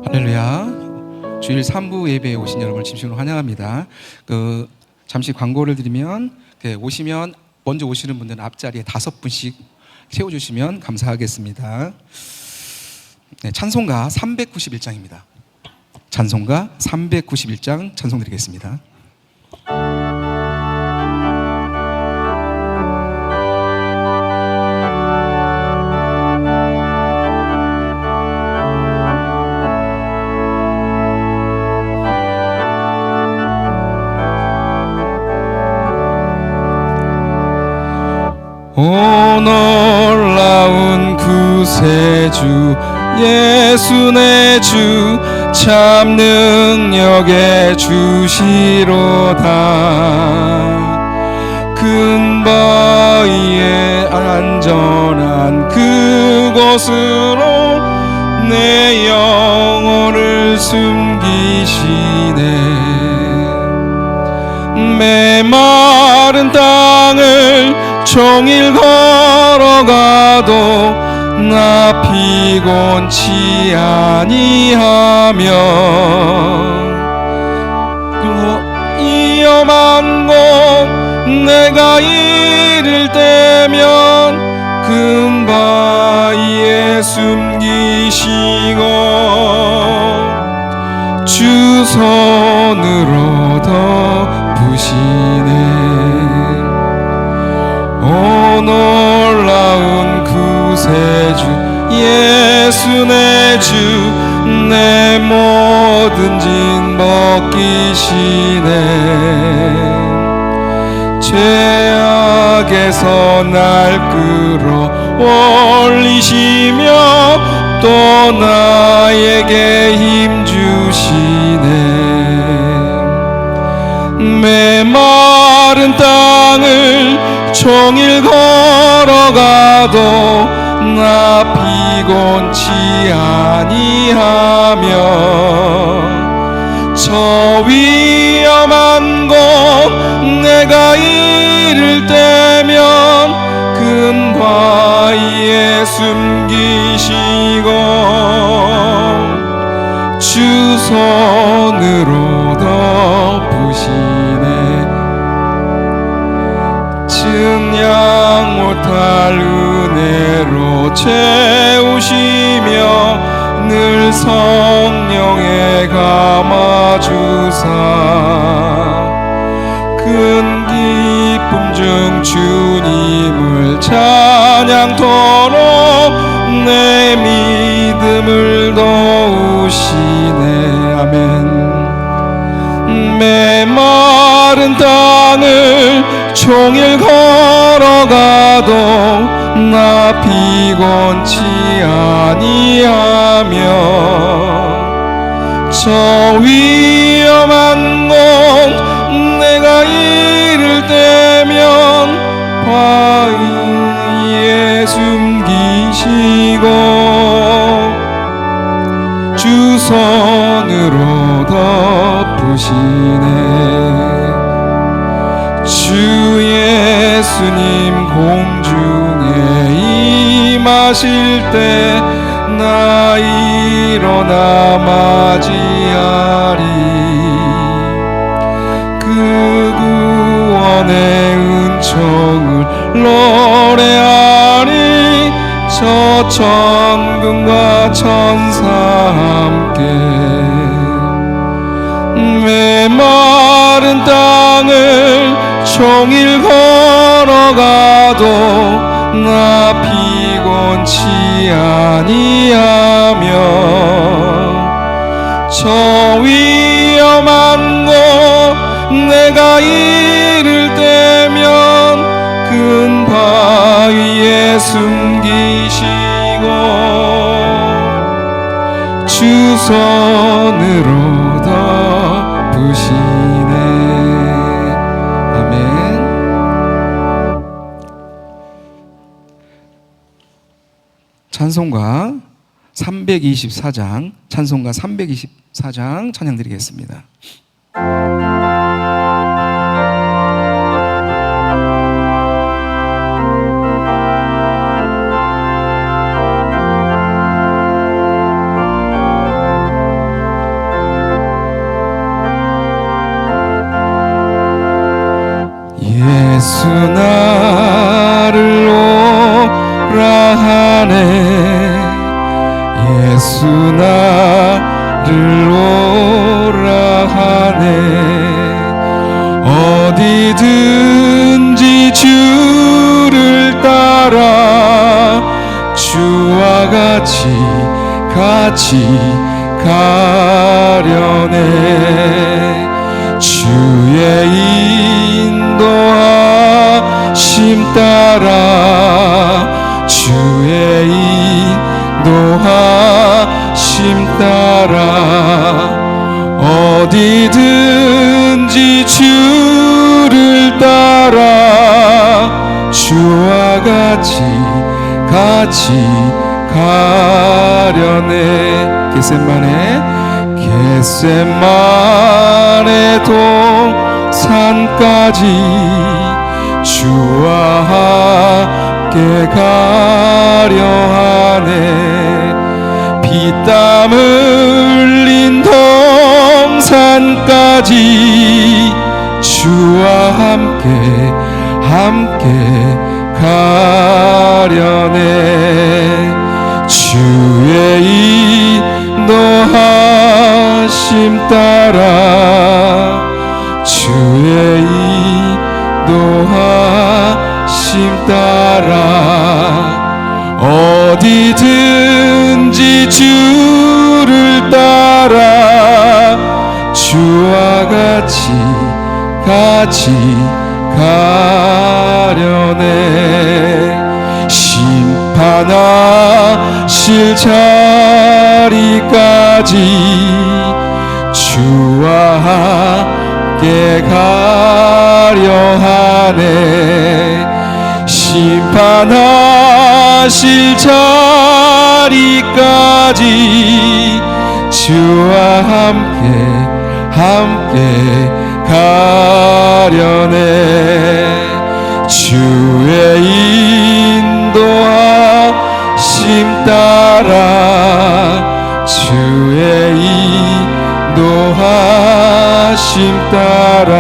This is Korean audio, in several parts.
할렐루야. 주일 3부 예배에 오신 여러분을 진심으로 환영합니다. 잠시 광고를 드리면 오시면 먼저 오시는 분들은 앞자리에 5분씩 채워주시면 감사하겠습니다. 네, 찬송가 391장입니다. 찬송가 391장 찬송드리겠습니다. 오 놀라운 구세주 예수 내 주 참 능력의 주시로다. 큰 바위에 안전한 그곳으로 내 영혼을 숨기시네. 메마른 땅을 종일 걸어가도 나 피곤치 아니하며 위험한 곳 내가 이를 때면 큰 바위에 숨기시고 주 손으로 덮으시네. 오 놀라운 구세주 예수 내 주 내 모든 짐 벗기시네. 죄악에서 날 끌어올리시며 또 나에게 힘 주시네. 메마른 땅을 종일 걸어가도 나 피곤치 아니하며 저 위험한 곳 내가 이를 때면 큰 바위에 숨기시고 주 손으로 덮으시네. 증량 못할 은혜로 채우시며 늘 성령에 감아주사 큰 기쁨 중 주님을 찬양토록 내 믿음을 도우시네. 아멘. 메마른 땅을 종일 걸어가도 나 피곤치 아니하며 저 위험한 곳 내가 이를 때면 바위에 숨기시고 주 손으로 덮으시네. 주 예수님 공중에 임하실 때 나 일어나 맞이하리. 그 구원의 은총을 노래하리. 저 천군과 천사 함께 메마른 땅을 종일 걸어가도 나 피곤치 아니하며 저 위험한 곳 내가 이를 때면 큰 바위에 숨기시고 주 손으로 덮으시네. 찬송가 324장 찬송가 324장 찬양드리겠습니다. 나를 오라 하네. 어디든지 주를 따라 주와 같이 가려네. 주의 인도하심 따라 주의 인도하심 따라 어디든지 주를 따라 주와 같이 가려네. 겟세마네 동산까지 주와 함께 가려 하네. 피땀 흘린 동산까지 주와 함께 가려네. 주의 인도하심 따라 주의 인도하심 따라 어디든지 주를 따라 주와 같이 가려네. 심판하실 자리까지 주와 함께 가려 하네. 심판하실 자리까지 주와 함께 가려네. 주의 인도하심 따라 주의 인도하심 따라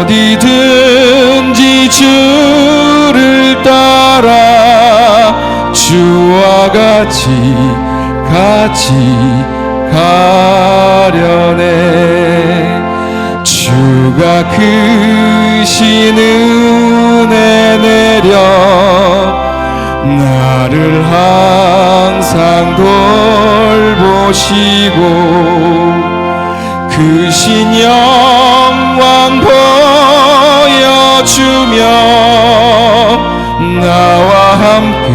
어디든지 주를 따라 주와 같이 가려네. 주가 크신 은혜 내려 나를 항상 돌보시고 크신 영광 보여주며 나와 함께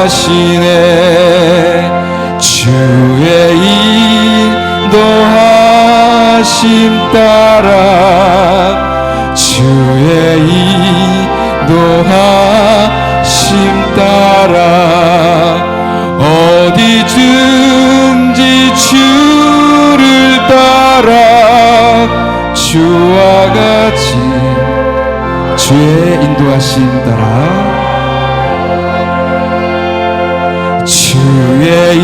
가시네. 주의 인도하심 따라 주의 인도하심 따라 어디든지 주를 따라 주와 같이 주의 인도하심 따라 주의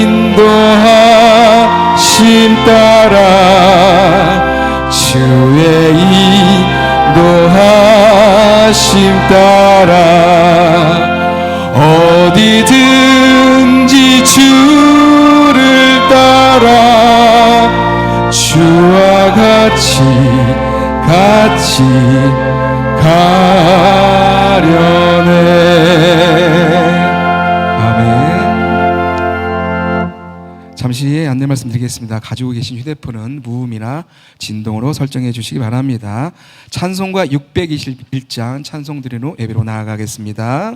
인도하심 따라 주의 인도하심 따라 어디든지 주를 따라 주와 같이 가려네. 아멘. 잠시 안내 말씀드리겠습니다. 가지고 계신 휴대폰은 무음이나 진동으로 설정해 주시기 바랍니다. 찬송가 621장 찬송 드린 후 예배로 나아가겠습니다.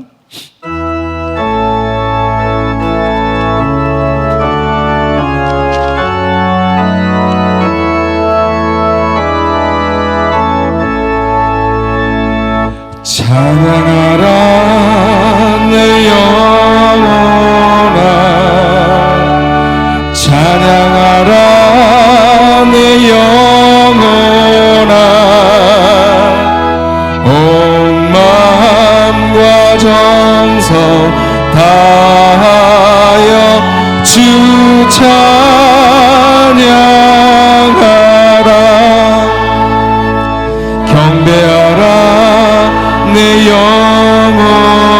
찬양하라 내 영혼아 찬양하라 내 영혼아 온 마음과 정성 다하여 주 찬양하라 경배하라 내 영혼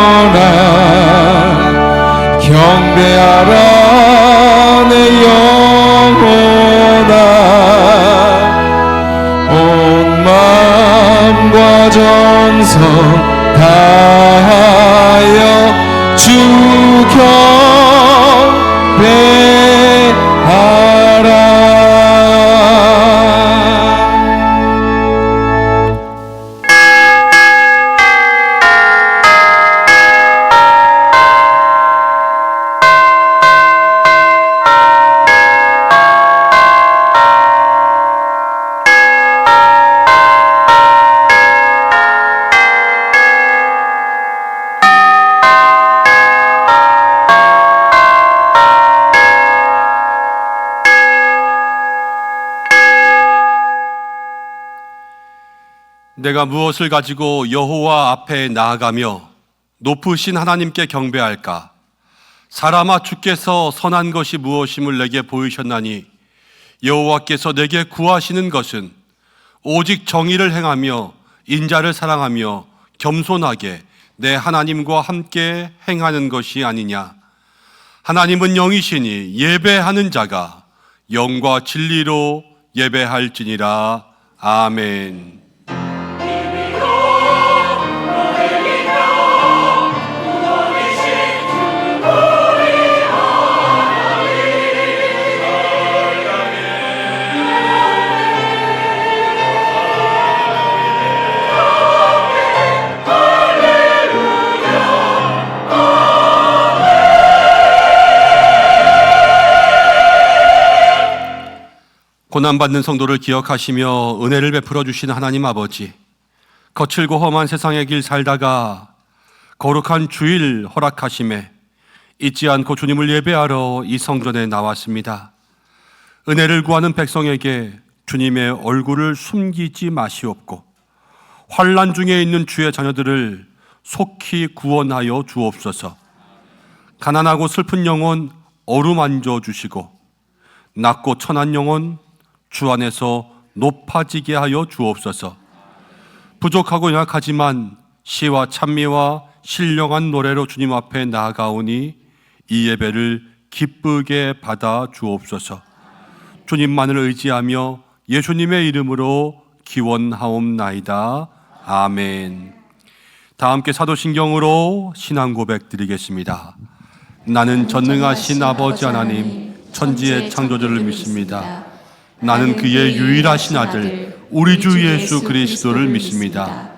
예배하라 내 영혼아 온 마음과 정성 다하여 주 경배하라. 내가 무엇을 가지고 여호와 앞에 나아가며 높으신 하나님께 경배할까? 사람아, 주께서 선한 것이 무엇임을 내게 보이셨나니 여호와께서 내게 구하시는 것은 오직 정의를 행하며 인자를 사랑하며 겸손하게 내 하나님과 함께 행하는 것이 아니냐. 하나님은 영이시니 예배하는 자가 영과 진리로 예배할지니라. 아멘. 고난받는 성도를 기억하시며 은혜를 베풀어 주신 하나님 아버지, 거칠고 험한 세상의 길 살다가 거룩한 주일 허락하심에 잊지 않고 주님을 예배하러 이 성전에 나왔습니다. 은혜를 구하는 백성에게 주님의 얼굴을 숨기지 마시옵고 환난 중에 있는 주의 자녀들을 속히 구원하여 주옵소서. 가난하고 슬픈 영혼 어루만져 주시고 낮고 천한 영혼 주 안에서 높아지게 하여 주옵소서. 부족하고 연약하지만 시와 찬미와 신령한 노래로 주님 앞에 나아가오니 이 예배를 기쁘게 받아 주옵소서. 주님만을 의지하며 예수님의 이름으로 기원하옵나이다. 아멘. 다 함께 사도신경으로 신앙 고백 드리겠습니다. 나는 전능하신 아버지 하나님 천지의 창조주를 믿습니다. 나는 그의 유일하신 아들 우리 주 예수 그리스도를 믿습니다.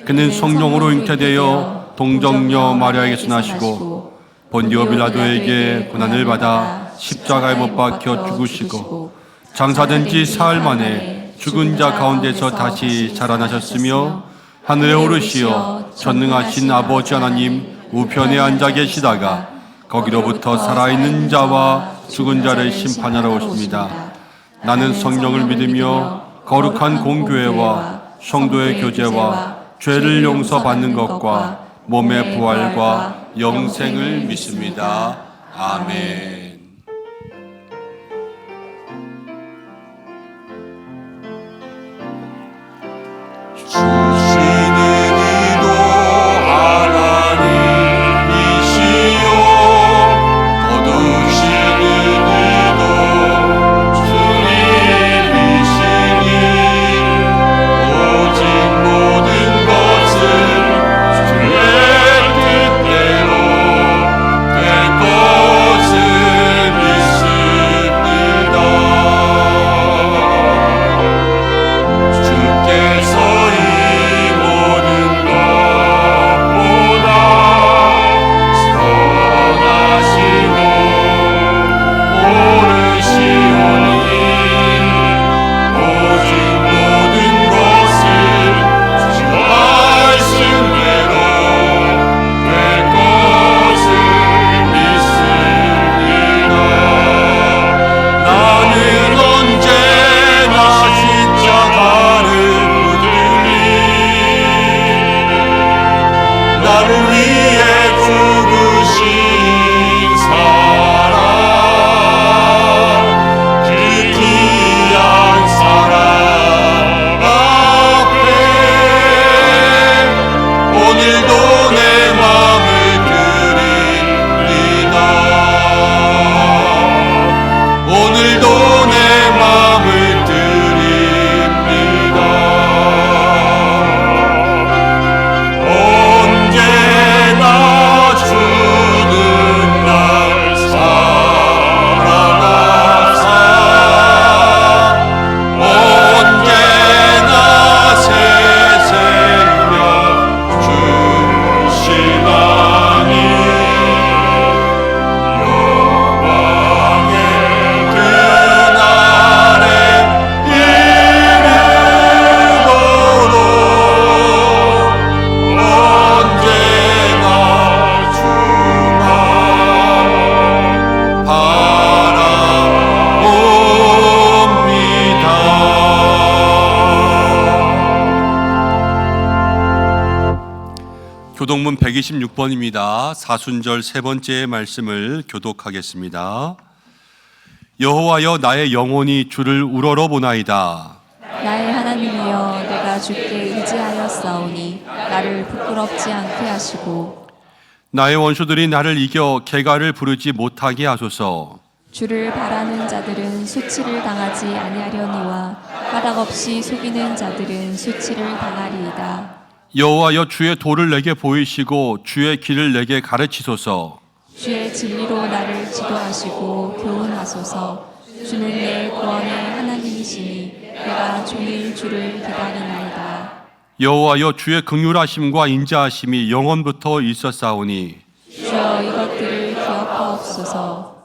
그는 성령으로 잉태되어 동정녀 마리아에게서 나시고 본디오 빌라도에게 고난을 받아 십자가에 못 박혀 죽으시고 장사된 지 사흘 만에 죽은 자 가운데서 다시 살아나셨으며 하늘에 오르시어 전능하신 아버지 하나님 우편에 앉아 계시다가 거기로부터 살아있는 자와 죽은 자를 심판하러 오십니다. 나는 성령을 믿으며 거룩한 공교회와 성도의 교제와 죄를 용서받는 것과 몸의 부활과 영생을 믿습니다. 아멘. 것은 기록문 126번입니다. 사순절 세 번째 말씀을 교독하겠습니다. 여호와여, 나의 영혼이 주를 우러러 보나이다. 나의 하나님이여, 내가 주께 의지하였사오니 나를 부끄럽지 않게 하시고 나의 원수들이 나를 이겨 개가를 부르지 못하게 하소서. 주를 바라는 자들은 수치를 당하지 아니하려니와 까닭없이 속이는 자들은 수치를 당하리이다. 여호와여, 주의 도를 내게 보이시고 주의 길을 내게 가르치소서. 주의 진리로 나를 지도하시고 교훈하소서. 주는 내 구원의 하나님이시니 내가 종일 주를 기다리나이다. 여호와여, 주의 긍휼하심과 인자하심이 영원부터 있었사오니 주여, 이것들을 기억하옵소서.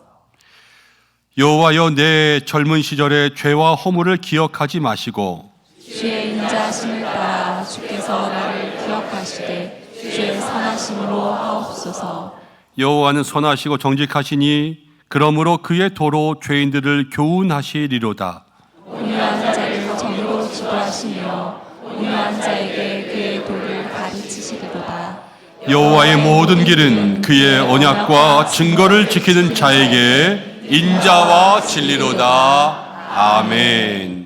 여호와여, 내 젊은 시절의 죄와 허물을 기억하지 마시고 주의 인자하심을 따라 주께서 나를 기억하시되 주의 선하심으로 하옵소서. 여호와는 선하시고 정직하시니 그러므로 그의 도로 죄인들을 교훈하시리로다. 온유한 자를 정의로 지도하시며 온유한 자에게 그의 도를 가르치시리로다. 여호와의 모든 길은 그의 언약과 증거를 지키는 자에게 인자와 진리로다. 아멘.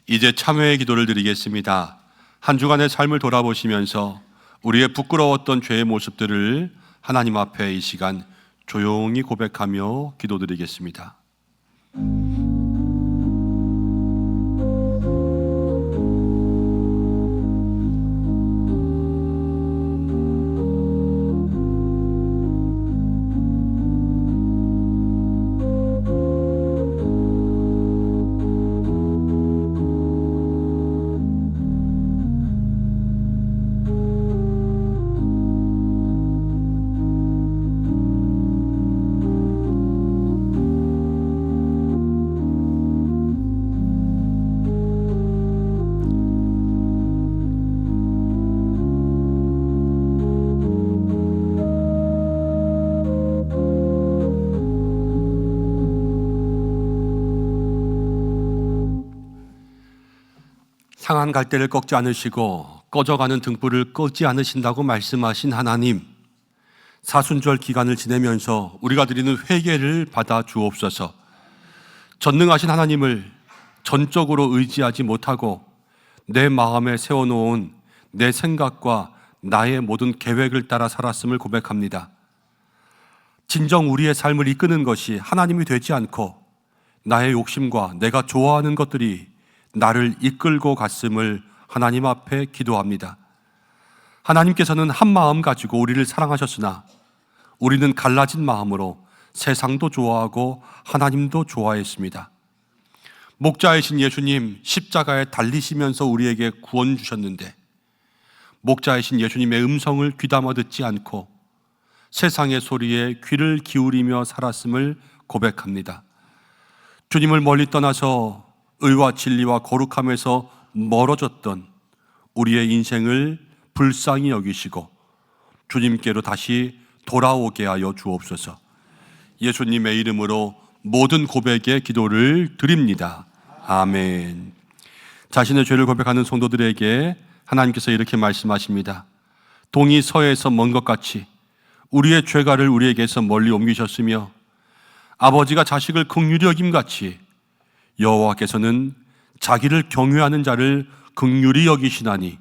이제 참회의 기도를 드리겠습니다. 한 주간의 삶을 돌아보시면서 우리의 부끄러웠던 죄의 모습들을 하나님 앞에 이 시간 조용히 고백하며 기도드리겠습니다. 상한 갈대를 꺾지 않으시고 꺼져가는 등불을 끄지 않으신다고 말씀하신 하나님, 사순절 기간을 지내면서 우리가 드리는 회개를 받아 주옵소서. 전능하신 하나님을 전적으로 의지하지 못하고 내 마음에 세워놓은 내 생각과 나의 모든 계획을 따라 살았음을 고백합니다. 진정 우리의 삶을 이끄는 것이 하나님이 되지 않고 나의 욕심과 내가 좋아하는 것들이 나를 이끌고 갔음을 하나님 앞에 기도합니다. 하나님께서는 한 마음 가지고 우리를 사랑하셨으나 우리는 갈라진 마음으로 세상도 좋아하고 하나님도 좋아했습니다. 목자이신 예수님, 십자가에 달리시면서 우리에게 구원 주셨는데 목자이신 예수님의 음성을 귀담아 듣지 않고 세상의 소리에 귀를 기울이며 살았음을 고백합니다. 주님을 멀리 떠나서 의와 진리와 거룩함에서 멀어졌던 우리의 인생을 불쌍히 여기시고 주님께로 다시 돌아오게 하여 주옵소서. 예수님의 이름으로 모든 고백의 기도를 드립니다. 아멘. 자신의 죄를 고백하는 성도들에게 하나님께서 이렇게 말씀하십니다. 동이 서에서 먼 것 같이 우리의 죄가를 우리에게서 멀리 옮기셨으며 아버지가 자식을 긍휼히 여김같이 여호와께서는 자기를 경외하는 자를 긍휼히 여기시나니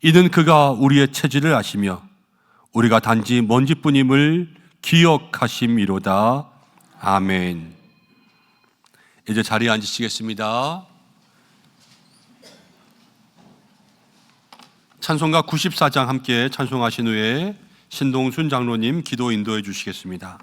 이는 그가 우리의 체질을 아시며 우리가 단지 먼지뿐임을 기억하심이로다. 아멘. 이제 자리에 앉으시겠습니다. 찬송가 94장 함께 찬송하신 후에 신동순 장로님 기도 인도해 주시겠습니다.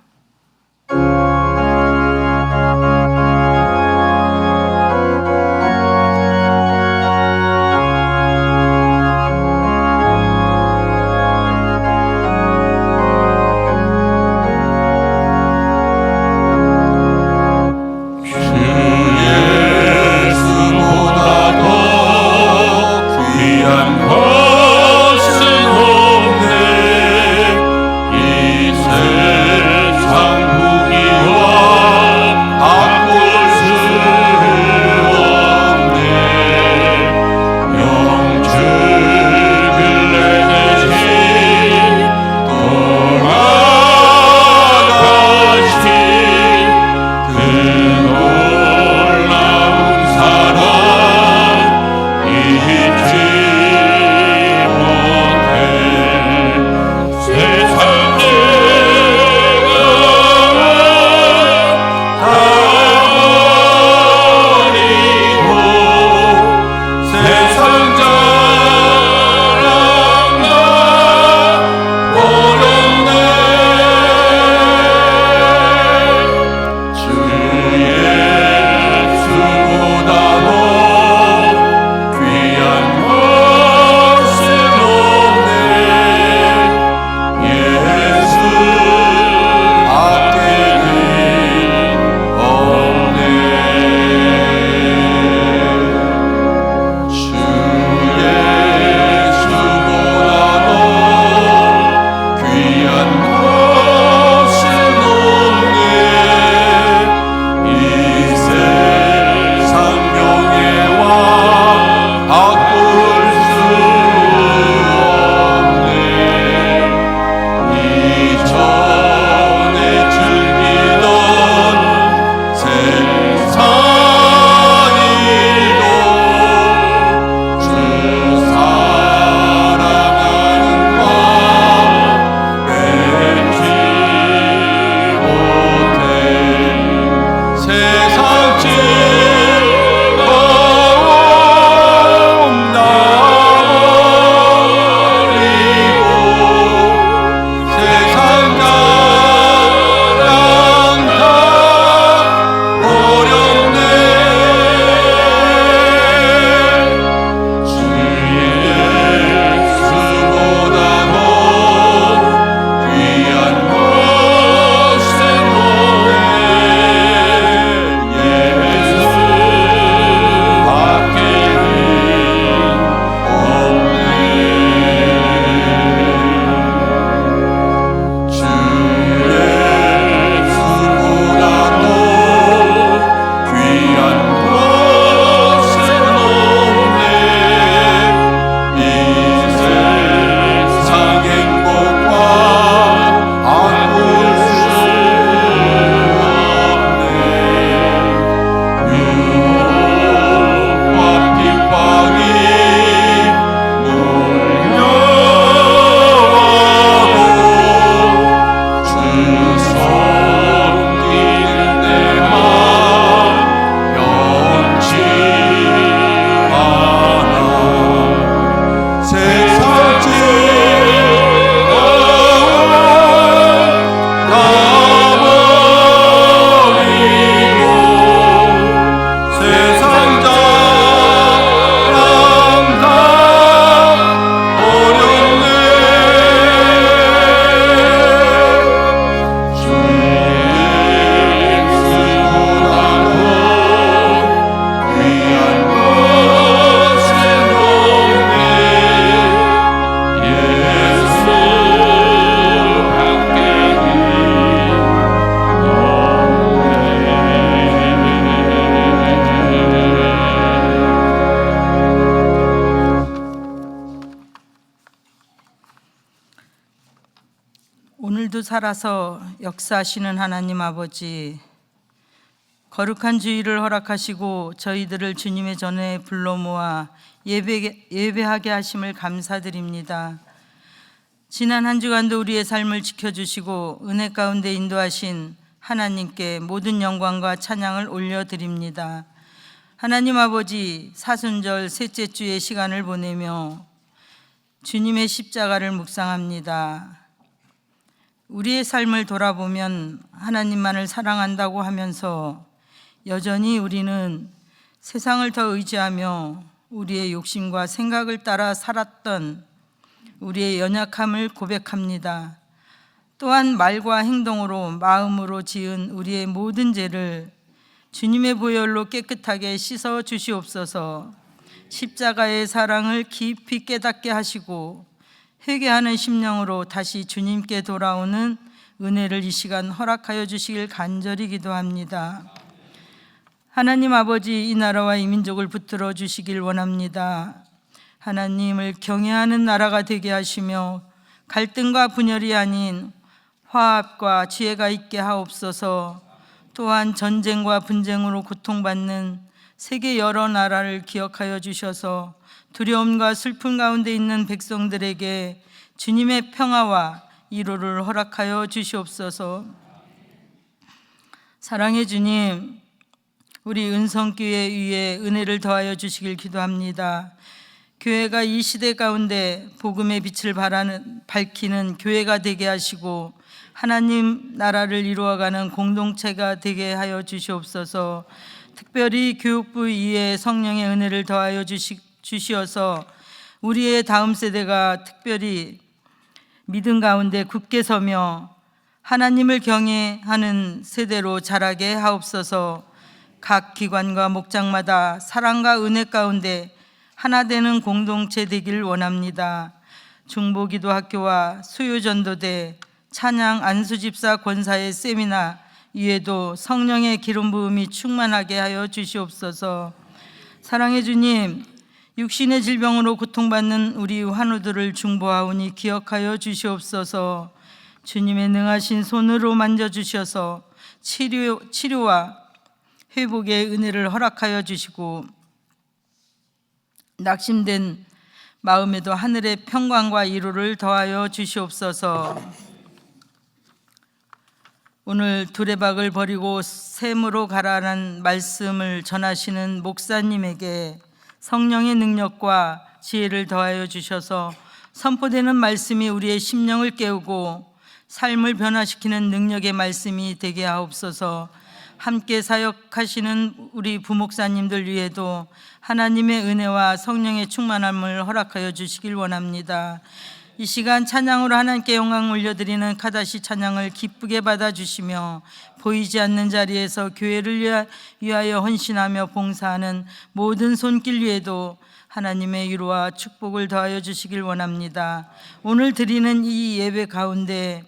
것은 없네 이 살아서 역사하시는 하나님 아버지, 거룩한 주일을 허락하시고 저희들을 주님의 전에 불러 모아 예배하게 하심을 감사드립니다. 지난 한 주간도 우리의 삶을 지켜주시고 은혜 가운데 인도하신 하나님께 모든 영광과 찬양을 올려드립니다. 하나님 아버지, 사순절 셋째 주의 시간을 보내며 주님의 십자가를 묵상합니다. 우리의 삶을 돌아보면 하나님만을 사랑한다고 하면서 여전히 우리는 세상을 더 의지하며 우리의 욕심과 생각을 따라 살았던 우리의 연약함을 고백합니다. 또한 말과 행동으로 마음으로 지은 우리의 모든 죄를 주님의 보혈로 깨끗하게 씻어 주시옵소서. 십자가의 사랑을 깊이 깨닫게 하시고 회개하는 심령으로 다시 주님께 돌아오는 은혜를 이 시간 허락하여 주시길 간절히 기도합니다. 하나님 아버지, 이 나라와 이 민족을 붙들어 주시길 원합니다. 하나님을 경외하는 나라가 되게 하시며 갈등과 분열이 아닌 화합과 지혜가 있게 하옵소서. 또한 전쟁과 분쟁으로 고통받는 세계 여러 나라를 기억하여 주셔서 두려움과 슬픔 가운데 있는 백성들에게 주님의 평화와 위로를 허락하여 주시옵소서. 사랑의 주님, 우리 은성교회 위에 은혜를 더하여 주시길 기도합니다. 교회가 이 시대 가운데 복음의 빛을 밝히는 교회가 되게 하시고 하나님 나라를 이루어가는 공동체가 되게 하여 주시옵소서. 특별히 교육부 위에 성령의 은혜를 더하여 주시어서 우리의 다음 세대가 특별히 믿음 가운데 굳게 서며 하나님을 경외하는 세대로 자라게 하옵소서. 각 기관과 목장마다 사랑과 은혜 가운데 하나 되는 공동체 되길 원합니다. 중보기도 학교와 수요전도대, 찬양 안수집사 권사의 세미나 위에도 성령의 기름 부음이 충만하게 하여 주시옵소서. 사랑의 주님, 육신의 질병으로 고통받는 우리 환우들을 중보하오니 기억하여 주시옵소서. 주님의 능하신 손으로 만져주셔서 치료와 회복의 은혜를 허락하여 주시고 낙심된 마음에도 하늘의 평강과 위로를 더하여 주시옵소서. 오늘 두레박을 버리고 샘으로 가라는 말씀을 전하시는 목사님에게 성령의 능력과 지혜를 더하여 주셔서 선포되는 말씀이 우리의 심령을 깨우고 삶을 변화시키는 능력의 말씀이 되게 하옵소서. 함께 사역하시는 우리 부목사님들 위에도 하나님의 은혜와 성령의 충만함을 허락하여 주시길 원합니다. 이 시간 찬양으로 하나님께 영광 올려드리는 카다시 찬양을 기쁘게 받아주시며 보이지 않는 자리에서 교회를 위하여 헌신하며 봉사하는 모든 손길 위에도 하나님의 위로와 축복을 더하여 주시길 원합니다. 오늘 드리는 이 예배 가운데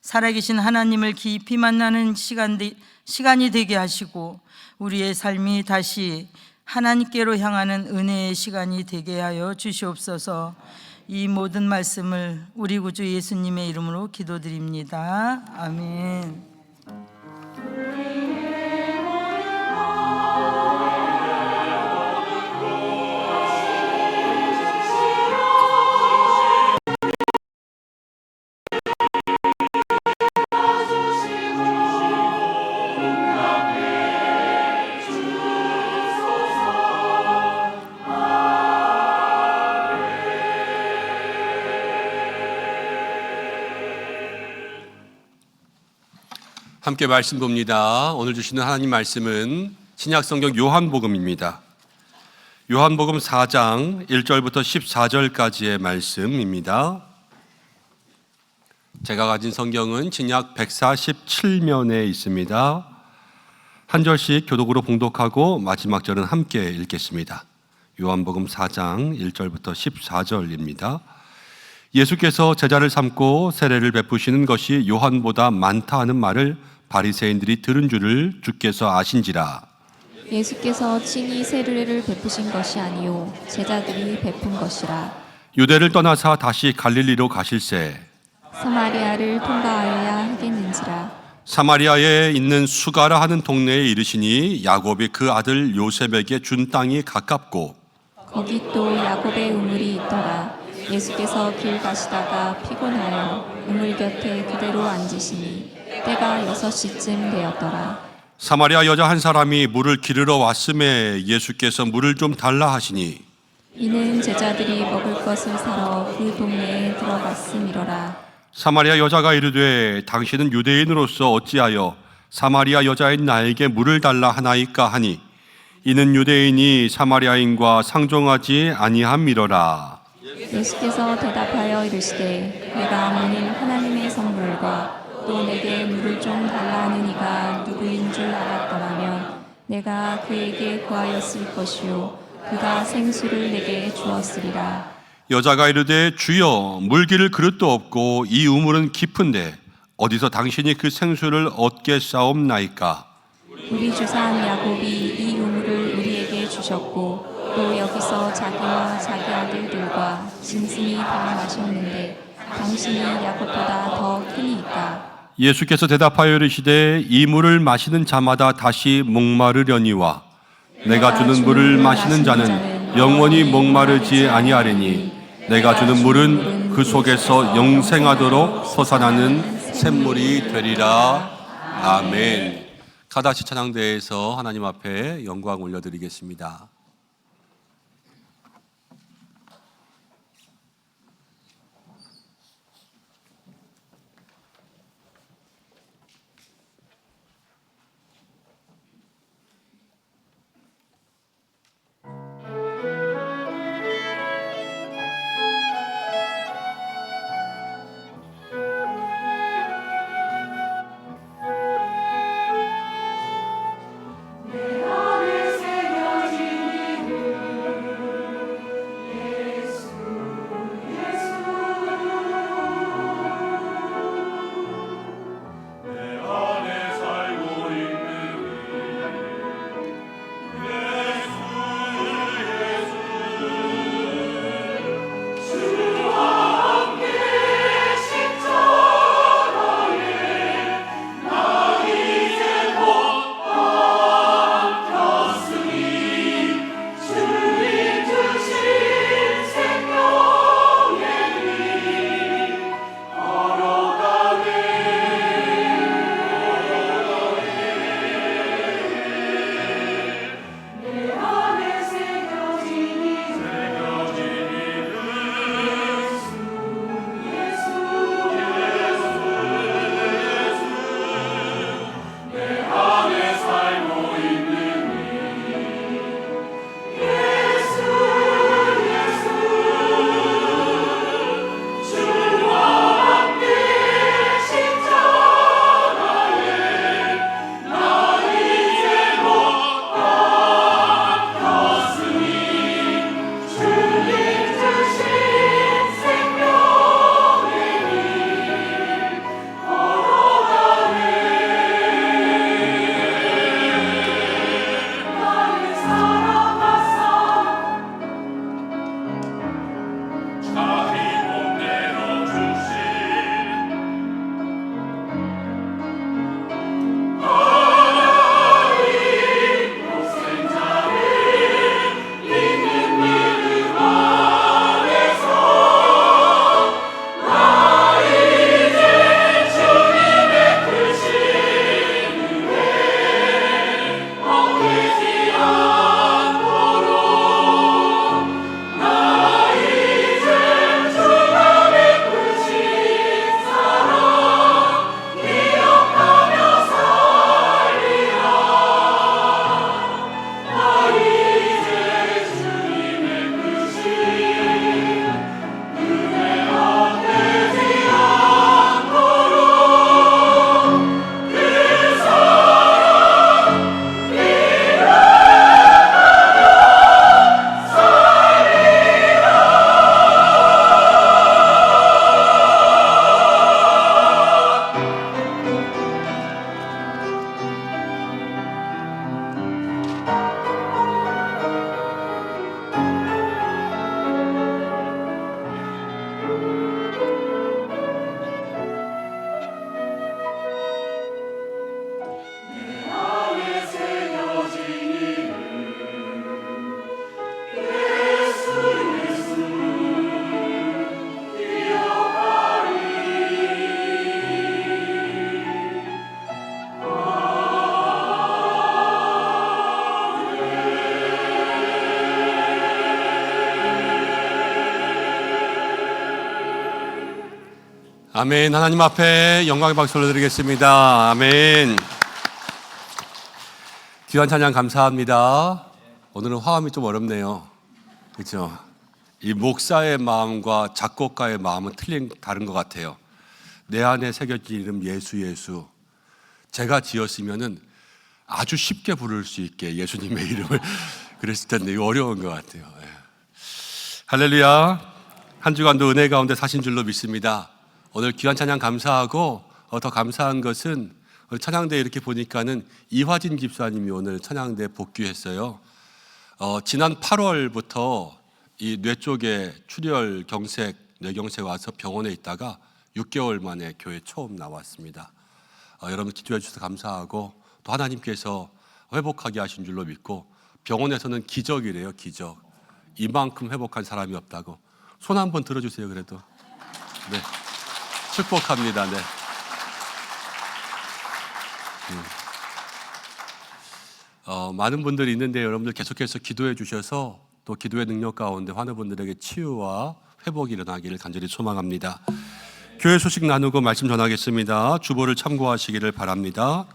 살아계신 하나님을 깊이 만나는 시간이 되게 하시고 우리의 삶이 다시 하나님께로 향하는 은혜의 시간이 되게 하여 주시옵소서. 이 모든 말씀을 우리 구주 예수님의 이름으로 기도드립니다. 아멘. 함께 말씀 봅니다. 오늘 주시는 하나님 말씀은 신약성경 요한복음입니다. 요한복음 4장 1절부터 14절까지의 말씀입니다. 제가 가진 성경은 진약 147면에 있습니다. 한 절씩 교독으로 봉독하고 마지막 절은 함께 읽겠습니다. 요한복음 4장 1절부터 14절입니다. 예수께서 제자를 삼고 세례를 베푸시는 것이 요한보다 많다 하는 말을 바리새인들이 들은 줄을 주께서 아신지라. 예수께서 친히 세례를 베푸신 것이 아니요 제자들이 베푼 것이라. 유대를 떠나사 다시 갈릴리로 가실새 사마리아를 통과하여야 하겠는지라. 사마리아에 있는 수가라 하는 동네에 이르시니 야곱이 그 아들 요셉에게 준 땅이 가깝고 거기 또 야곱의 우물이 있더라. 예수께서 길 가시다가 피곤하여 우물 곁에 그대로 앉으시니 때가 6시쯤 되었더라. 사마리아 여자 한 사람이 물을 기르러 왔음에 예수께서 물을 좀 달라 하시니 이는 제자들이 먹을 것을 사러 그 동네에 들어갔음이로라. 사마리아 여자가 이르되 당신은 유대인으로서 어찌하여 사마리아 여자인 나에게 물을 달라 하나이까 하니 이는 유대인이 사마리아인과 상종하지 아니함이로라. 예수께서 대답하여 이르시되 내가 모는 하나님의 선물과 또 내게 물을 좀 달라 하는 이가 누구인 줄 알았더라면 내가 그에게 구하였을 것이요 그가 생수를 내게 주었으리라. 여자가 이르되 주여 물 기를 그릇도 없고 이 우물은 깊은데 어디서 당신이 그 생수를 얻겠사옵나이까. 우리 조상 야곱이 이 우물을 우리에게 주셨고 또 여기서 자기와 자기 아들들과 짐승이 다 마셨는데 당신이 야곱보다 더 크니이까. 예수께서 대답하여 이르시되 이 물을 마시는 자마다 다시 목마르려니와 내가 주는 물을 마시는 자는 영원히 목마르지 아니하리니 내가 주는 물은 그 속에서 영생하도록 솟아나는 샘물이 되리라. 아멘. 가다시 찬양대에서 하나님 앞에 영광 올려드리겠습니다. 내 안에 새겨진 아멘. 하나님 앞에 영광의 박수를 드리겠습니다. 아멘. 귀한 찬양 감사합니다. 오늘은 화음이 좀 어렵네요. 그렇죠? 이 목사의 마음과 작곡가의 마음은 다른 것 같아요. 내 안에 새겨진 이름 예수. 제가 지었으면은 아주 쉽게 부를 수 있게 예수님의 이름을 그랬을 텐데 이거 어려운 것 같아요. 예. 할렐루야. 한 주간도 은혜 가운데 사신 줄로 믿습니다. 오늘 귀한 찬양 감사하고 더 감사한 것은 찬양대에 이렇게 보니까는 이화진 집사님이 오늘 찬양대에 복귀했어요. 지난 8월부터 이 뇌 쪽에 출혈 경색, 뇌경색 와서 병원에 있다가 6개월 만에 교회 처음 나왔습니다. 여러분 기도해 주셔서 감사하고 또 하나님께서 회복하게 하신 줄로 믿고 병원에서는 기적이래요. 기적. 이만큼 회복한 사람이 없다고. 손 한번 들어주세요. 그래도 네, 축복합니다. 네. 많은 분들이 있는데 여러분들 계속해서 기도해 주셔서 또 기도의 능력 가운데 많은 분들에게 치유와 회복이 일어나기를 간절히 소망합니다. 교회 소식 나누고 말씀 전하겠습니다. 주보를 참고하시기를 바랍니다.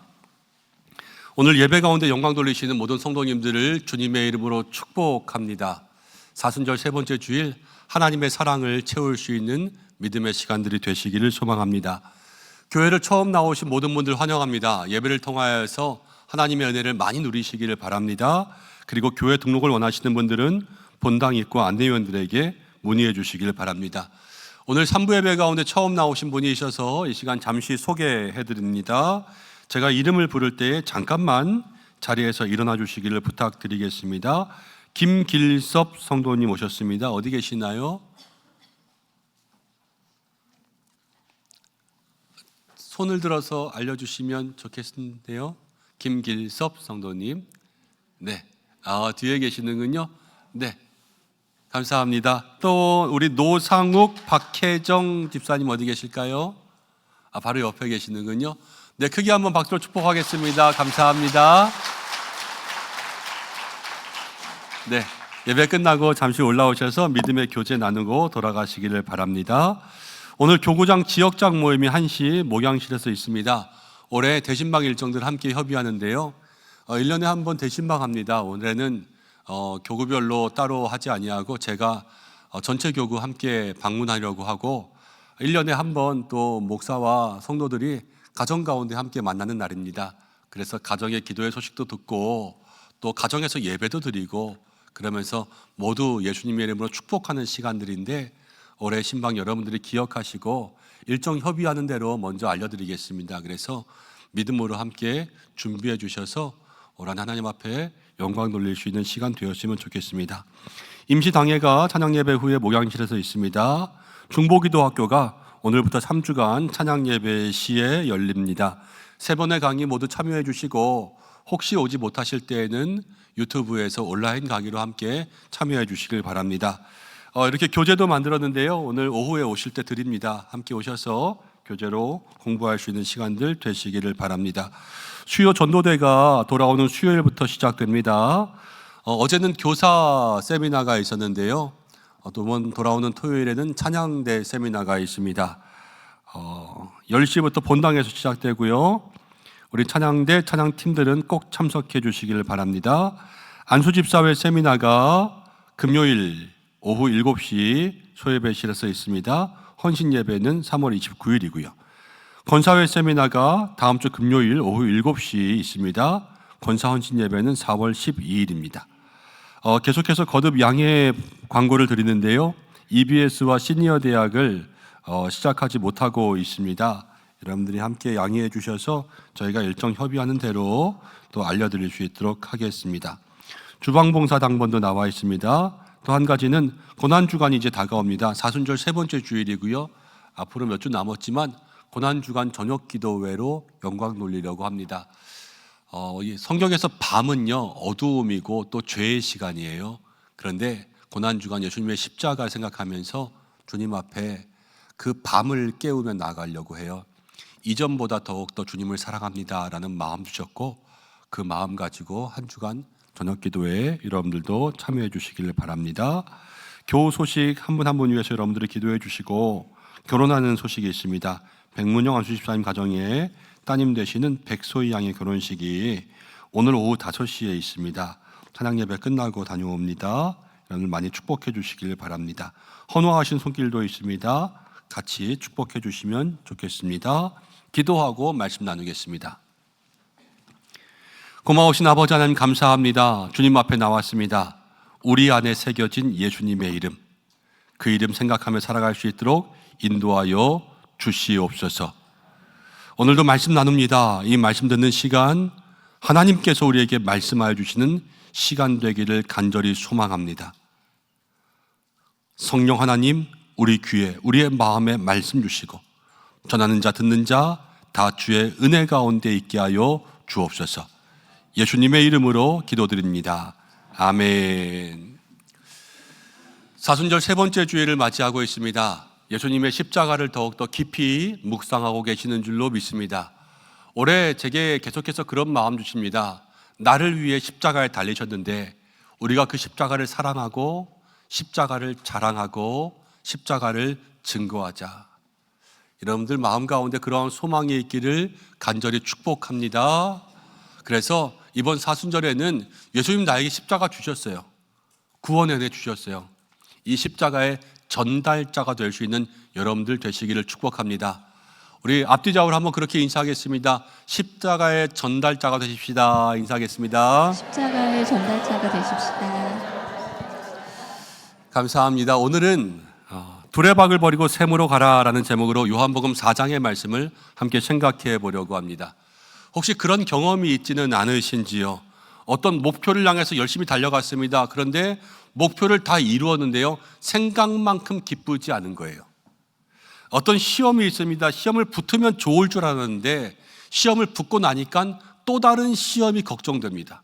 오늘 예배 가운데 영광 돌리시는 모든 성도님들을 주님의 이름으로 축복합니다. 사순절 세 번째 주일 하나님의 사랑을 채울 수 있는 믿음의 시간들이 되시기를 소망합니다. 교회를 처음 나오신 모든 분들 환영합니다. 예배를 통하여서 하나님의 은혜를 많이 누리시기를 바랍니다. 그리고 교회 등록을 원하시는 분들은 본당 입구 안내위원들에게 문의해 주시기를 바랍니다. 오늘 3부 예배 가운데 처음 나오신 분이 있어서 이 시간 잠시 소개해 드립니다. 제가 이름을 부를 때 잠깐만 자리에서 일어나 주시기를 부탁드리겠습니다. 김길섭 성도님 오셨습니다. 어디 계시나요? 손을 들어서 알려주시면 좋겠는데요. 김길섭 성도님. 네. 뒤에 계시는군요. 네. 감사합니다. 또 우리 노상욱, 박혜정 집사님 어디 계실까요? 바로 옆에 계시는군요. 네, 크게 한번 박수로 축복하겠습니다. 감사합니다. 네, 예배 끝나고 잠시 올라오셔서 믿음의 교제 나누고 돌아가시기를 바랍니다. 오늘 교구장 지역장 모임이 1시 목양실에서 있습니다. 올해 대신방 일정들 함께 협의하는데요. 1년에 한 번 대신방 합니다. 올해는 교구별로 따로 하지 아니하고 제가 전체 교구 함께 방문하려고 하고 1년에 한 번 또 목사와 성도들이 가정 가운데 함께 만나는 날입니다. 그래서 가정의 기도의 소식도 듣고 또 가정에서 예배도 드리고 그러면서 모두 예수님의 이름으로 축복하는 시간들인데 올해 신방 여러분들이 기억하시고 일정 협의하는 대로 먼저 알려드리겠습니다. 그래서 믿음으로 함께 준비해 주셔서 올 한 하나님 앞에 영광 돌릴 수 있는 시간 되었으면 좋겠습니다. 임시당회가 찬양예배 후에 목양실에서 있습니다. 중보기도학교가 오늘부터 3주간 찬양예배 시에 열립니다. 3번의 강의 모두 참여해 주시고 혹시 오지 못하실 때에는 유튜브에서 온라인 강의로 함께 참여해 주시길 바랍니다. 이렇게 교재도 만들었는데요. 오늘 오후에 오실 때 드립니다. 함께 오셔서 교재로 공부할 수 있는 시간들 되시기를 바랍니다. 수요 전도대가 돌아오는 수요일부터 시작됩니다. 어제는 교사 세미나가 있었는데요. 또 돌아오는 토요일에는 찬양대 세미나가 있습니다. 10시부터 본당에서 시작되고요. 우리 찬양대 찬양팀들은 꼭 참석해 주시기를 바랍니다. 안수집사회 세미나가 금요일 오후 7시 소예배실에서 있습니다. 헌신 예배는 3월 29일이고요. 권사회 세미나가 다음 주 금요일 오후 7시 있습니다. 권사 헌신 예배는 4월 12일입니다. 계속해서 거듭 양해 광고를 드리는데요. EBS와 시니어 대학을 시작하지 못하고 있습니다. 여러분들이 함께 양해해 주셔서 저희가 일정 협의하는 대로 또 알려드릴 수 있도록 하겠습니다. 주방봉사 당번도 나와 있습니다. 또 한 가지는 고난주간이 이제 다가옵니다. 사순절 세 번째 주일이고요. 앞으로 몇 주 남았지만 고난주간 저녁기도회로 영광 돌리려고 합니다. 성경에서 밤은요 어두움이고 또 죄의 시간이에요. 그런데 고난주간 예수님의 십자가를 생각하면서 주님 앞에 그 밤을 깨우며 나가려고 해요. 이전보다 더욱더 주님을 사랑합니다라는 마음 주셨고 그 마음 가지고 한 주간 저녁기도회에 여러분들도 참여해 주시기를 바랍니다. 교우 소식 한 분 한 분 위해서 여러분들이 기도해 주시고 결혼하는 소식이 있습니다. 백문영 안수집사님 가정에 따님 되시는 백소희 양의 결혼식이 오늘 오후 5시에 있습니다. 찬양 예배 끝나고 다녀옵니다. 여러분 많이 축복해 주시길 바랍니다. 헌화하신 손길도 있습니다. 같이 축복해 주시면 좋겠습니다. 기도하고 말씀 나누겠습니다. 고마우신 아버지 하나님 감사합니다. 주님 앞에 나왔습니다. 우리 안에 새겨진 예수님의 이름, 그 이름 생각하며 살아갈 수 있도록 인도하여 주시옵소서. 오늘도 말씀 나눕니다. 이 말씀 듣는 시간 하나님께서 우리에게 말씀하여 주시는 시간 되기를 간절히 소망합니다. 성령 하나님, 우리 귀에 우리의 마음에 말씀 주시고 전하는 자 듣는 자 다 주의 은혜 가운데 있게 하여 주옵소서. 예수님의 이름으로 기도드립니다. 아멘. 사순절 세 번째 주일을 맞이하고 있습니다. 예수님의 십자가를 더욱더 깊이 묵상하고 계시는 줄로 믿습니다. 올해 제게 계속해서 그런 마음 주십니다. 나를 위해 십자가에 달리셨는데 우리가 그 십자가를 사랑하고 십자가를 자랑하고 십자가를 증거하자. 여러분들 마음 가운데 그러한 소망이 있기를 간절히 축복합니다. 그래서 이번 사순절에는 예수님 나에게 십자가 주셨어요. 구원의 은혜 주셨어요. 이 십자가의 전달자가 될 수 있는 여러분들 되시기를 축복합니다. 우리 앞뒤좌우로 한번 그렇게 인사하겠습니다. 십자가의 전달자가 되십시다. 인사하겠습니다. 십자가의 전달자가 되십시다. 감사합니다. 오늘은 두레박을 버리고 샘으로 가라라는 제목으로 요한복음 4장의 말씀을 함께 생각해 보려고 합니다. 혹시 그런 경험이 있지는 않으신지요? 어떤 목표를 향해서 열심히 달려갔습니다. 그런데 목표를 다 이루었는데요, 생각만큼 기쁘지 않은 거예요. 어떤 시험이 있습니다. 시험을 붙으면 좋을 줄 알았는데 시험을 붙고 나니까 또 다른 시험이 걱정됩니다.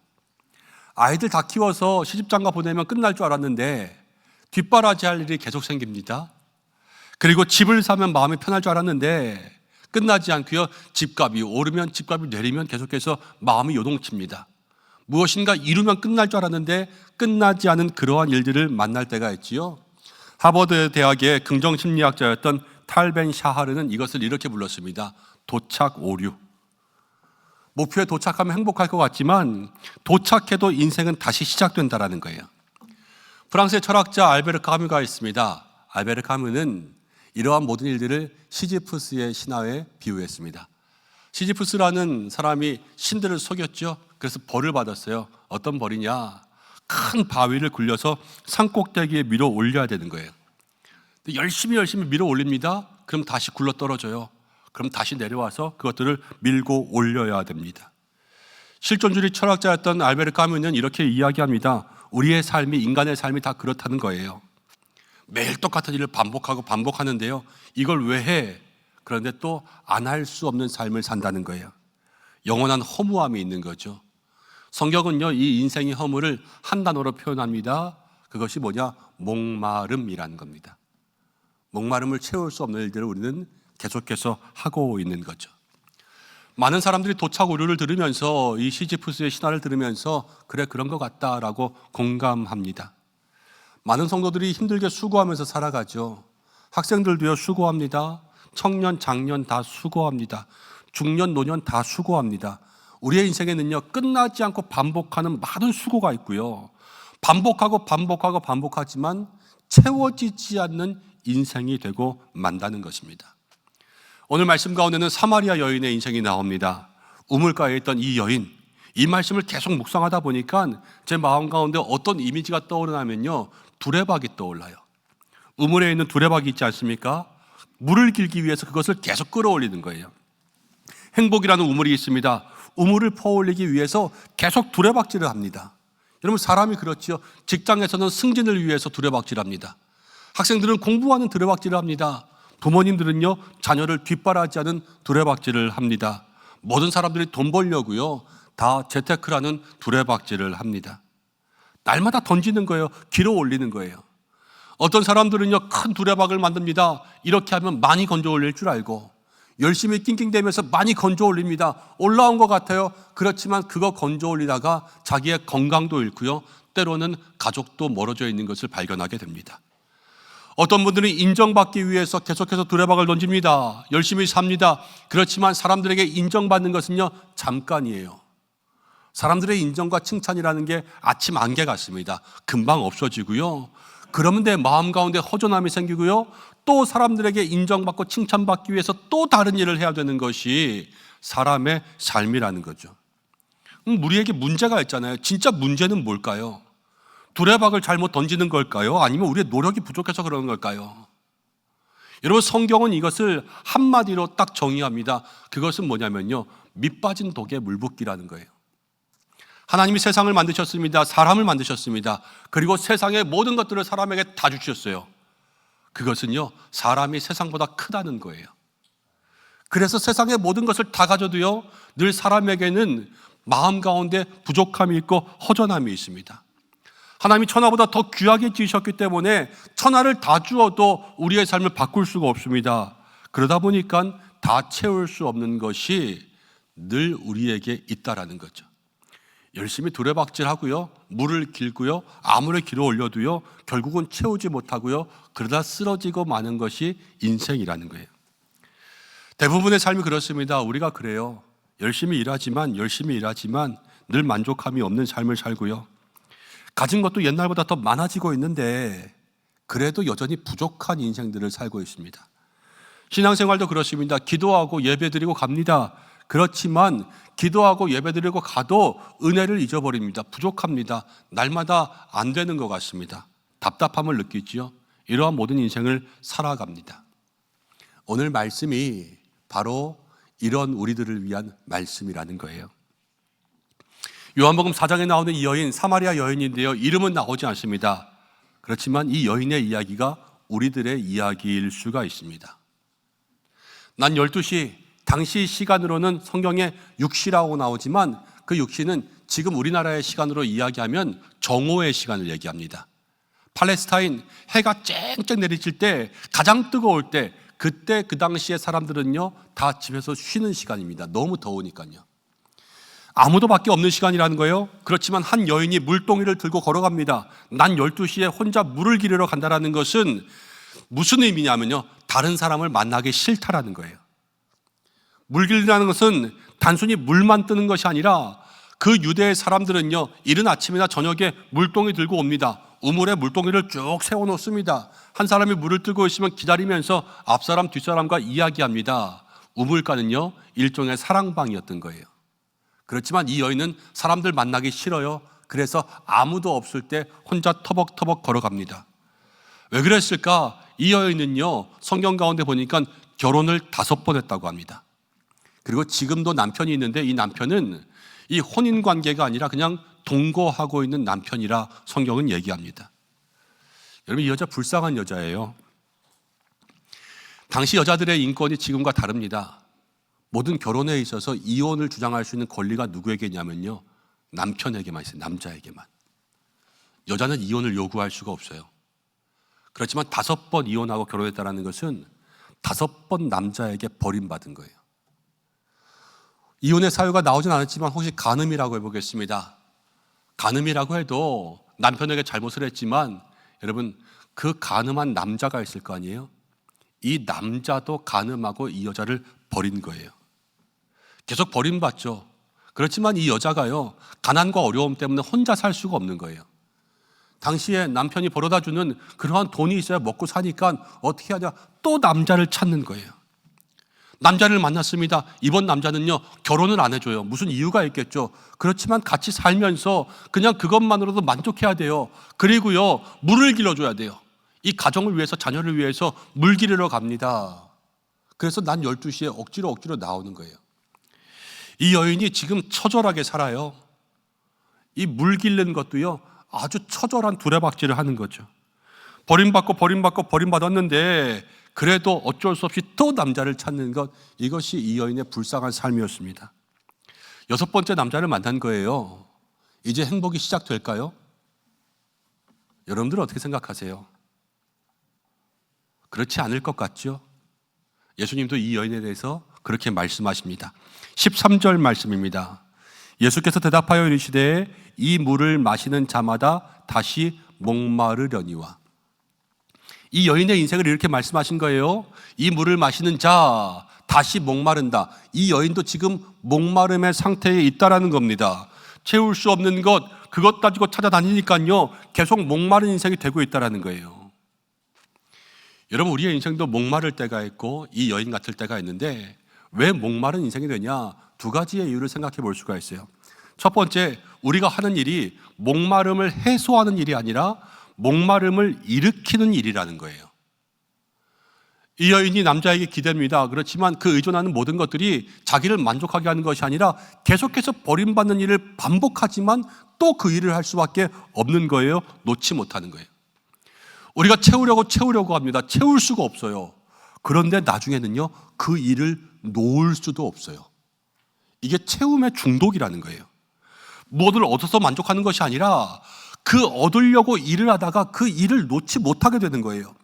아이들 다 키워서 시집장가 보내면 끝날 줄 알았는데 뒷바라지 할 일이 계속 생깁니다. 그리고 집을 사면 마음이 편할 줄 알았는데 끝나지 않고요, 집값이 오르면 집값이 내리면 계속해서 마음이 요동칩니다. 무엇인가 이루면 끝날 줄 알았는데 끝나지 않은 그러한 일들을 만날 때가 있지요. 하버드 대학의 긍정심리학자였던 탈 벤 샤하르는 이것을 이렇게 불렀습니다. 도착 오류. 목표에 도착하면 행복할 것 같지만 도착해도 인생은 다시 시작된다라는 거예요. 프랑스의 철학자 알베르 카뮤가 있습니다. 알베르 카뮤는 이러한 모든 일들을 시지프스의 신화에 비유했습니다. 시지프스라는 사람이 신들을 속였죠. 그래서 벌을 받았어요. 어떤 벌이냐? 큰 바위를 굴려서 산꼭대기에 밀어 올려야 되는 거예요. 열심히 밀어 올립니다. 그럼 다시 굴러 떨어져요. 그럼 다시 내려와서 그것들을 밀고 올려야 됩니다. 실존주의 철학자였던 알베르 카뮤는 이렇게 이야기합니다. 우리의 삶이, 인간의 삶이 다 그렇다는 거예요. 매일 똑같은 일을 반복하는데요, 이걸 왜 해? 그런데 또 안 할 수 없는 삶을 산다는 거예요. 영원한 허무함이 있는 거죠. 성경은요, 이 인생의 허무를 한 단어로 표현합니다. 그것이 뭐냐? 목마름이라는 겁니다. 목마름을 채울 수 없는 일들을 우리는 계속해서 하고 있는 거죠. 많은 사람들이 도착 오류를 들으면서 이 시지프스의 신화를 들으면서 그래 그런 것 같다라고 공감합니다. 많은 성도들이 힘들게 수고하면서 살아가죠. 학생들도요 수고합니다. 청년, 장년 다 수고합니다. 중년, 노년 다 수고합니다. 우리의 인생에는요 끝나지 않고 반복하는 많은 수고가 있고요, 반복하지만 채워지지 않는 인생이 되고 만다는 것입니다. 오늘 말씀 가운데는 사마리아 여인의 인생이 나옵니다. 우물가에 있던 이 여인, 이 말씀을 계속 묵상하다 보니까 제 마음 가운데 어떤 이미지가 떠오르냐면요, 두레박이 떠올라요. 우물에 있는 두레박이 있지 않습니까? 물을 길기 위해서 그것을 계속 끌어올리는 거예요. 행복이라는 우물이 있습니다. 우물을 퍼올리기 위해서 계속 두레박질을 합니다. 여러분, 사람이 그렇지요. 직장에서는 승진을 위해서 두레박질합니다. 학생들은 공부하는 두레박질을 합니다. 부모님들은요 자녀를 뒷바라지하는 두레박질을 합니다. 모든 사람들이 돈 벌려고요 다 재테크라는 두레박질을 합니다. 날마다 던지는 거예요. 길어 올리는 거예요. 어떤 사람들은요 큰 두레박을 만듭니다. 이렇게 하면 많이 건져 올릴 줄 알고 열심히 낑낑대면서 많이 건져 올립니다. 올라온 것 같아요. 그렇지만 그거 건져 올리다가 자기의 건강도 잃고요, 때로는 가족도 멀어져 있는 것을 발견하게 됩니다. 어떤 분들은 인정받기 위해서 계속해서 두레박을 던집니다. 열심히 삽니다. 그렇지만 사람들에게 인정받는 것은요, 잠깐이에요. 사람들의 인정과 칭찬이라는 게 아침 안개 같습니다. 금방 없어지고요. 그러면 내 마음 가운데 허전함이 생기고요. 또 사람들에게 인정받고 칭찬받기 위해서 또 다른 일을 해야 되는 것이 사람의 삶이라는 거죠. 우리에게 문제가 있잖아요. 진짜 문제는 뭘까요? 두레박을 잘못 던지는 걸까요? 아니면 우리의 노력이 부족해서 그러는 걸까요? 여러분, 성경은 이것을 한마디로 딱 정의합니다. 그것은 뭐냐면요, 밑 빠진 독에 물 붓기라는 거예요. 하나님이 세상을 만드셨습니다. 사람을 만드셨습니다. 그리고 세상의 모든 것들을 사람에게 다 주셨어요. 그것은요, 사람이 세상보다 크다는 거예요. 그래서 세상의 모든 것을 다 가져도요, 늘 사람에게는 마음 가운데 부족함이 있고 허전함이 있습니다. 하나님이 천하보다 더 귀하게 지으셨기 때문에 천하를 다 주어도 우리의 삶을 바꿀 수가 없습니다. 그러다 보니까 다 채울 수 없는 것이 늘 우리에게 있다라는 거죠. 열심히 두레박질하고요, 물을 길고요, 아무리 길어 올려도요, 결국은 채우지 못하고요, 그러다 쓰러지고 마는 것이 인생이라는 거예요. 대부분의 삶이 그렇습니다. 우리가 그래요. 열심히 일하지만 늘 만족함이 없는 삶을 살고요, 가진 것도 옛날보다 더 많아지고 있는데 그래도 여전히 부족한 인생들을 살고 있습니다. 신앙생활도 그렇습니다. 기도하고 예배드리고 갑니다. 그렇지만 기도하고 예배드리고 가도 은혜를 잊어버립니다. 부족합니다. 날마다 안 되는 것 같습니다. 답답함을 느끼지요. 이러한 모든 인생을 살아갑니다. 오늘 말씀이 바로 이런 우리들을 위한 말씀이라는 거예요. 요한복음 4장에 나오는 이 여인, 사마리아 여인인데요, 이름은 나오지 않습니다. 그렇지만 이 여인의 이야기가 우리들의 이야기일 수가 있습니다. 난 12시, 당시 시간으로는 성경에 6시라고 나오지만 그 6시는 지금 우리나라의 시간으로 이야기하면 정오의 시간을 얘기합니다. 팔레스타인 해가 쨍쨍 내리칠 때, 가장 뜨거울 때, 그때 그 당시의 사람들은요, 다 집에서 쉬는 시간입니다. 너무 더우니까요. 아무도 밖에 없는 시간이라는 거예요. 그렇지만 한 여인이 물동이를 들고 걸어갑니다. 난 12시에 혼자 물을 기르러 간다는 것은 무슨 의미냐면요, 다른 사람을 만나기 싫다라는 거예요. 물 기르라는 것은 단순히 물만 뜨는 것이 아니라 그 유대의 사람들은요, 이른 아침이나 저녁에 물동이 들고 옵니다. 우물에 물동이를 쭉 세워놓습니다. 한 사람이 물을 뜨고 있으면 기다리면서 앞사람 뒷사람과 이야기합니다. 우물가는요, 일종의 사랑방이었던 거예요. 그렇지만 이 여인은 사람들 만나기 싫어요. 그래서 아무도 없을 때 혼자 터벅터벅 걸어갑니다. 왜 그랬을까? 이 여인은요, 성경 가운데 보니까 결혼을 5번 했다고 합니다. 그리고 지금도 남편이 있는데 이 남편은 이 혼인 관계가 아니라 그냥 동거하고 있는 남편이라 성경은 얘기합니다. 여러분, 이 여자 불쌍한 여자예요. 당시 여자들의 인권이 지금과 다릅니다. 모든 결혼에 있어서 이혼을 주장할 수 있는 권리가 누구에게 있냐면요, 남편에게만 있어요. 남자에게만. 여자는 이혼을 요구할 수가 없어요. 그렇지만 5번 이혼하고 결혼했다는 것은 5번 남자에게 버림받은 거예요. 이혼의 사유가 나오진 않았지만 혹시 간음이라고 해보겠습니다. 간음이라고 해도 남편에게 잘못을 했지만 여러분, 그 간음한 남자가 있을 거 아니에요? 이 남자도 간음하고 이 여자를 버린 거예요. 계속 버림받죠. 그렇지만 이 여자가요, 가난과 어려움 때문에 혼자 살 수가 없는 거예요. 당시에 남편이 벌어다 주는 그러한 돈이 있어야 먹고 사니까 어떻게 하냐, 또 남자를 찾는 거예요. 남자를 만났습니다. 이번 남자는요, 결혼을 안 해줘요. 무슨 이유가 있겠죠. 그렇지만 같이 살면서 그냥 그것만으로도 만족해야 돼요. 그리고요, 물을 길러줘야 돼요. 이 가정을 위해서, 자녀를 위해서 물 기르러 갑니다. 그래서 난 12시에 억지로 나오는 거예요. 이 여인이 지금 처절하게 살아요. 이 물 기르는 것도요, 아주 처절한 두레박질을 하는 거죠. 버림받았는데 그래도 어쩔 수 없이 또 남자를 찾는 것, 이것이 이 여인의 불쌍한 삶이었습니다. 6번째 남자를 만난 거예요. 이제 행복이 시작될까요? 여러분들은 어떻게 생각하세요? 그렇지 않을 것 같죠? 예수님도 이 여인에 대해서 그렇게 말씀하십니다. 13절 말씀입니다. 예수께서 대답하여 이르시되 이 물을 마시는 자마다 다시 목마르려니와. 이 여인의 인생을 이렇게 말씀하신 거예요. 이 물을 마시는 자 다시 목마른다. 이 여인도 지금 목마름의 상태에 있다라는 겁니다. 채울 수 없는 것, 그것 가지고 찾아다니니까요 계속 목마른 인생이 되고 있다라는 거예요. 여러분, 우리의 인생도 목마를 때가 있고 이 여인 같을 때가 있는데 왜 목마른 인생이 되냐? 두 가지의 이유를 생각해 볼 수가 있어요. 첫 번째, 우리가 하는 일이 목마름을 해소하는 일이 아니라 목마름을 일으키는 일이라는 거예요. 이 여인이 남자에게 기대입니다. 그렇지만 그 의존하는 모든 것들이 자기를 만족하게 하는 것이 아니라 계속해서 버림받는 일을 반복하지만 또 그 일을 할 수밖에 없는 거예요. 놓지 못하는 거예요. 우리가 채우려고 합니다. 채울 수가 없어요. 그런데 나중에는요 그 일을 놓을 수도 없어요. 이게 채움의 중독이라는 거예요. 무엇을 얻어서 만족하는 것이 아니라 그 얻으려고 일을 하다가 그 일을 놓지 못하게 되는 거예요.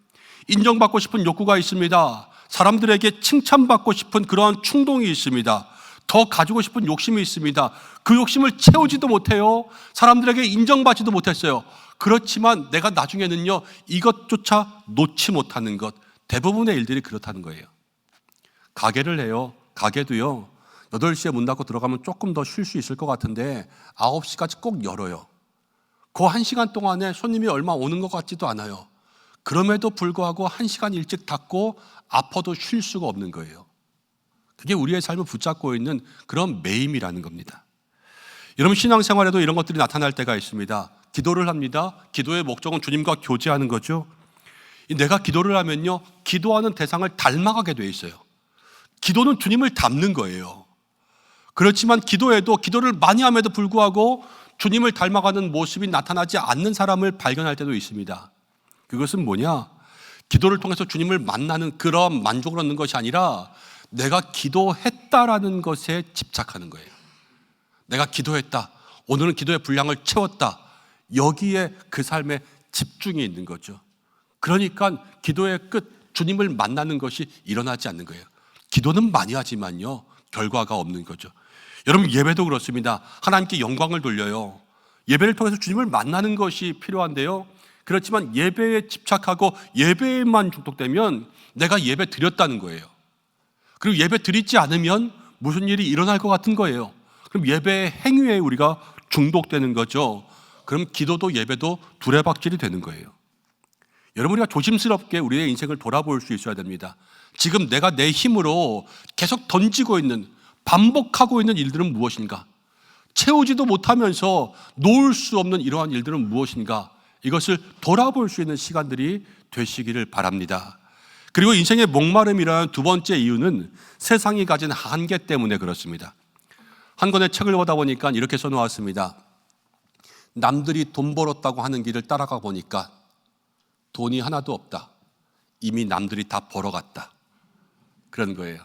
인정받고 싶은 욕구가 있습니다. 사람들에게 칭찬받고 싶은 그러한 충동이 있습니다. 더 가지고 싶은 욕심이 있습니다. 그 욕심을 채우지도 못해요. 사람들에게 인정받지도 못했어요. 그렇지만 내가 나중에는요 이것조차 놓지 못하는 것, 대부분의 일들이 그렇다는 거예요. 가게를 해요. 가게도요 8시에 문 닫고 들어가면 조금 더 쉴 수 있을 것 같은데 9시까지 꼭 열어요. 그 1시간 동안에 손님이 얼마 오는 것 같지도 않아요. 그럼에도 불구하고 1시간 일찍 닫고 아파도 쉴 수가 없는 거예요. 그게 우리의 삶을 붙잡고 있는 그런 매임이라는 겁니다. 여러분, 신앙생활에도 이런 것들이 나타날 때가 있습니다. 기도를 합니다. 기도의 목적은 주님과 교제하는 거죠. 내가 기도를 하면요 기도하는 대상을 닮아가게 돼 있어요. 기도는 주님을 닮는 거예요. 그렇지만 기도에도 기도를 많이 함에도 불구하고 주님을 닮아가는 모습이 나타나지 않는 사람을 발견할 때도 있습니다. 그것은 뭐냐? 기도를 통해서 주님을 만나는 그런 만족을 얻는 것이 아니라 내가 기도했다라는 것에 집착하는 거예요. 내가 기도했다. 오늘은 기도의 분량을 채웠다. 여기에 그 삶에 집중이 있는 거죠. 그러니까 기도의 끝, 주님을 만나는 것이 일어나지 않는 거예요. 기도는 많이 하지만요 결과가 없는 거죠. 여러분, 예배도 그렇습니다. 하나님께 영광을 돌려요. 예배를 통해서 주님을 만나는 것이 필요한데요, 그렇지만 예배에 집착하고 예배에만 중독되면 내가 예배 드렸다는 거예요. 그리고 예배 드리지 않으면 무슨 일이 일어날 것 같은 거예요. 그럼 예배의 행위에 우리가 중독되는 거죠. 그럼 기도도 예배도 두레박질이 되는 거예요. 여러분, 우리가 조심스럽게 우리의 인생을 돌아볼 수 있어야 됩니다. 지금 내가 내 힘으로 계속 던지고 있는, 반복하고 있는 일들은 무엇인가? 채우지도 못하면서 놓을 수 없는 이러한 일들은 무엇인가? 이것을 돌아볼 수 있는 시간들이 되시기를 바랍니다. 그리고 인생의 목마름이라는 두 번째 이유는 세상이 가진 한계 때문에 그렇습니다. 한 권의 책을 보다 보니까 이렇게 써놓았습니다. 남들이 돈 벌었다고 하는 길을 따라가 보니까 돈이 하나도 없다. 이미 남들이 다 벌어갔다. 그런 거예요.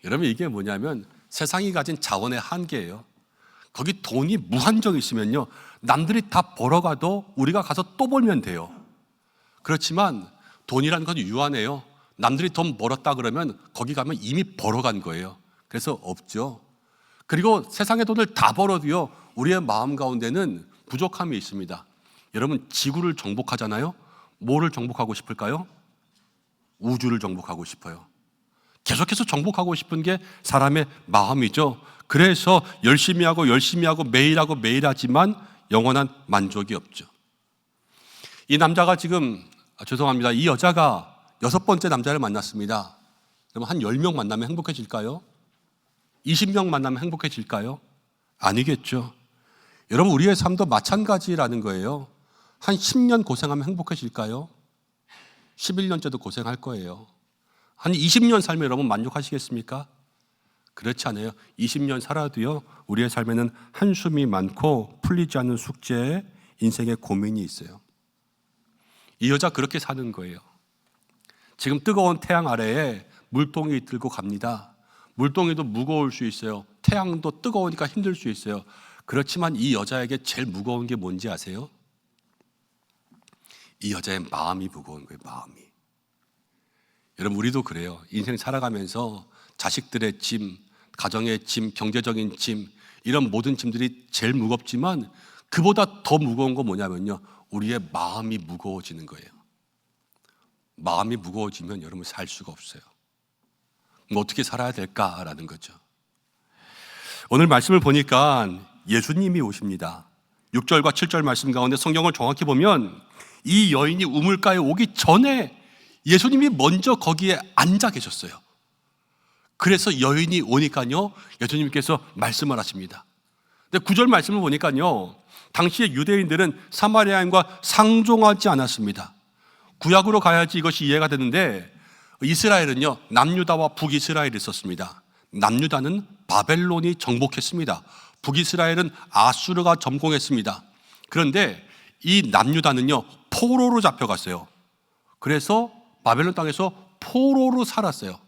여러분, 이게 뭐냐면 세상이 가진 자원의 한계예요. 거기 돈이 무한정 있으면요 남들이 다 벌어가도 우리가 가서 또 벌면 돼요. 그렇지만 돈이라는 건 유한해요. 남들이 돈 벌었다 그러면 거기 가면 이미 벌어간 거예요. 그래서 없죠. 그리고 세상의 돈을 다 벌어도요 우리의 마음 가운데는 부족함이 있습니다. 여러분, 지구를 정복하잖아요. 뭐를 정복하고 싶을까요? 우주를 정복하고 싶어요. 계속해서 정복하고 싶은 게 사람의 마음이죠. 그래서 열심히 하고 매일 하지만 영원한 만족이 없죠. 이 남자가 지금, 죄송합니다, 이 여자가 6번째 남자를 만났습니다. 그럼 한 10명 만나면 행복해질까요? 20명 만나면 행복해질까요? 아니겠죠. 여러분, 우리의 삶도 마찬가지라는 거예요. 한 10년 고생하면 행복해질까요? 11년째도 고생할 거예요. 한 20년 살면 여러분 만족하시겠습니까? 그렇지 않아요. 20년 살아도요 우리의 삶에는 한숨이 많고 풀리지 않는 숙제, 인생의 고민이 있어요. 이 여자 그렇게 사는 거예요. 지금 뜨거운 태양 아래에 물동이 들고 갑니다. 물동이도 무거울 수 있어요. 태양도 뜨거우니까 힘들 수 있어요. 그렇지만 이 여자에게 제일 무거운 게 뭔지 아세요? 이 여자의 마음이 무거운 거예요. 마음이. 여러분, 우리도 그래요. 인생 살아가면서 자식들의 짐, 가정의 짐, 경제적인 짐, 이런 모든 짐들이 제일 무겁지만 그보다 더 무거운 건 뭐냐면요 우리의 마음이 무거워지는 거예요. 마음이 무거워지면 여러분 살 수가 없어요. 어떻게 살아야 될까라는 거죠. 오늘 말씀을 보니까 예수님이 오십니다. 6절과 7절 말씀 가운데 성경을 정확히 보면 이 여인이 우물가에 오기 전에 예수님이 먼저 거기에 앉아 계셨어요. 그래서 여인이 오니까요, 예수님께서 말씀을 하십니다. 근데 9절 말씀을 보니까요, 당시의 유대인들은 사마리아인과 상종하지 않았습니다. 구약으로 가야지 이것이 이해가 되는데, 이스라엘은요, 남유다와 북이스라엘이 있었습니다. 남유다는 바벨론이 정복했습니다. 북이스라엘은 아수르가 점공했습니다. 그런데 이 남유다는요, 포로로 잡혀갔어요. 그래서 바벨론 땅에서 포로로 살았어요.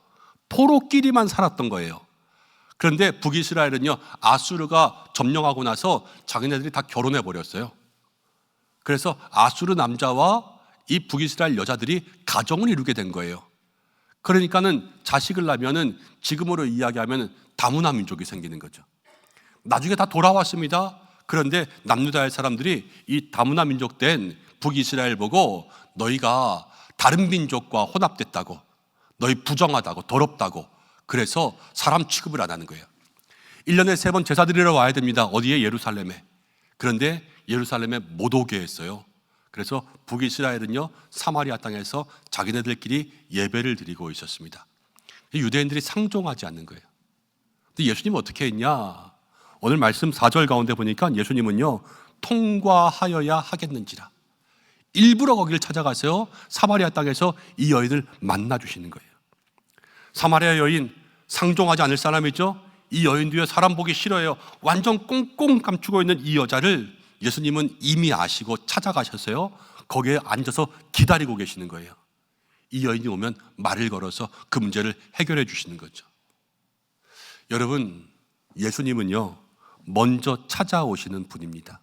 포로끼리만 살았던 거예요. 그런데 북이스라엘은요, 아수르가 점령하고 나서 자기네들이 다 결혼해 버렸어요. 그래서 아수르 남자와 이 북이스라엘 여자들이 가정을 이루게 된 거예요. 그러니까는 자식을 낳으면은 지금으로 이야기하면 다문화 민족이 생기는 거죠. 나중에 다 돌아왔습니다. 그런데 남유다의 사람들이 이 다문화 민족 된 북이스라엘 보고 너희가 다른 민족과 혼합됐다고, 너희 부정하다고, 더럽다고, 그래서 사람 취급을 안 하는 거예요. 1년에 3번 제사 드리러 와야 됩니다. 어디에? 예루살렘에. 그런데 예루살렘에 못 오게 했어요. 그래서 북이스라엘은요, 사마리아 땅에서 자기네들끼리 예배를 드리고 있었습니다. 유대인들이 상종하지 않는 거예요. 근데 예수님은 어떻게 했냐? 오늘 말씀 4절 가운데 보니까 예수님은요, 통과하여야 하겠는지라 일부러 거기를 찾아가서 사마리아 땅에서 이 여인을 만나 주시는 거예요. 사마리아 여인, 상종하지 않을 사람이죠. 이 여인도요, 사람 보기 싫어요. 완전 꽁꽁 감추고 있는 이 여자를 예수님은 이미 아시고 찾아가셨어요. 거기에 앉아서 기다리고 계시는 거예요. 이 여인이 오면 말을 걸어서 그 문제를 해결해 주시는 거죠. 여러분, 예수님은요, 먼저 찾아오시는 분입니다.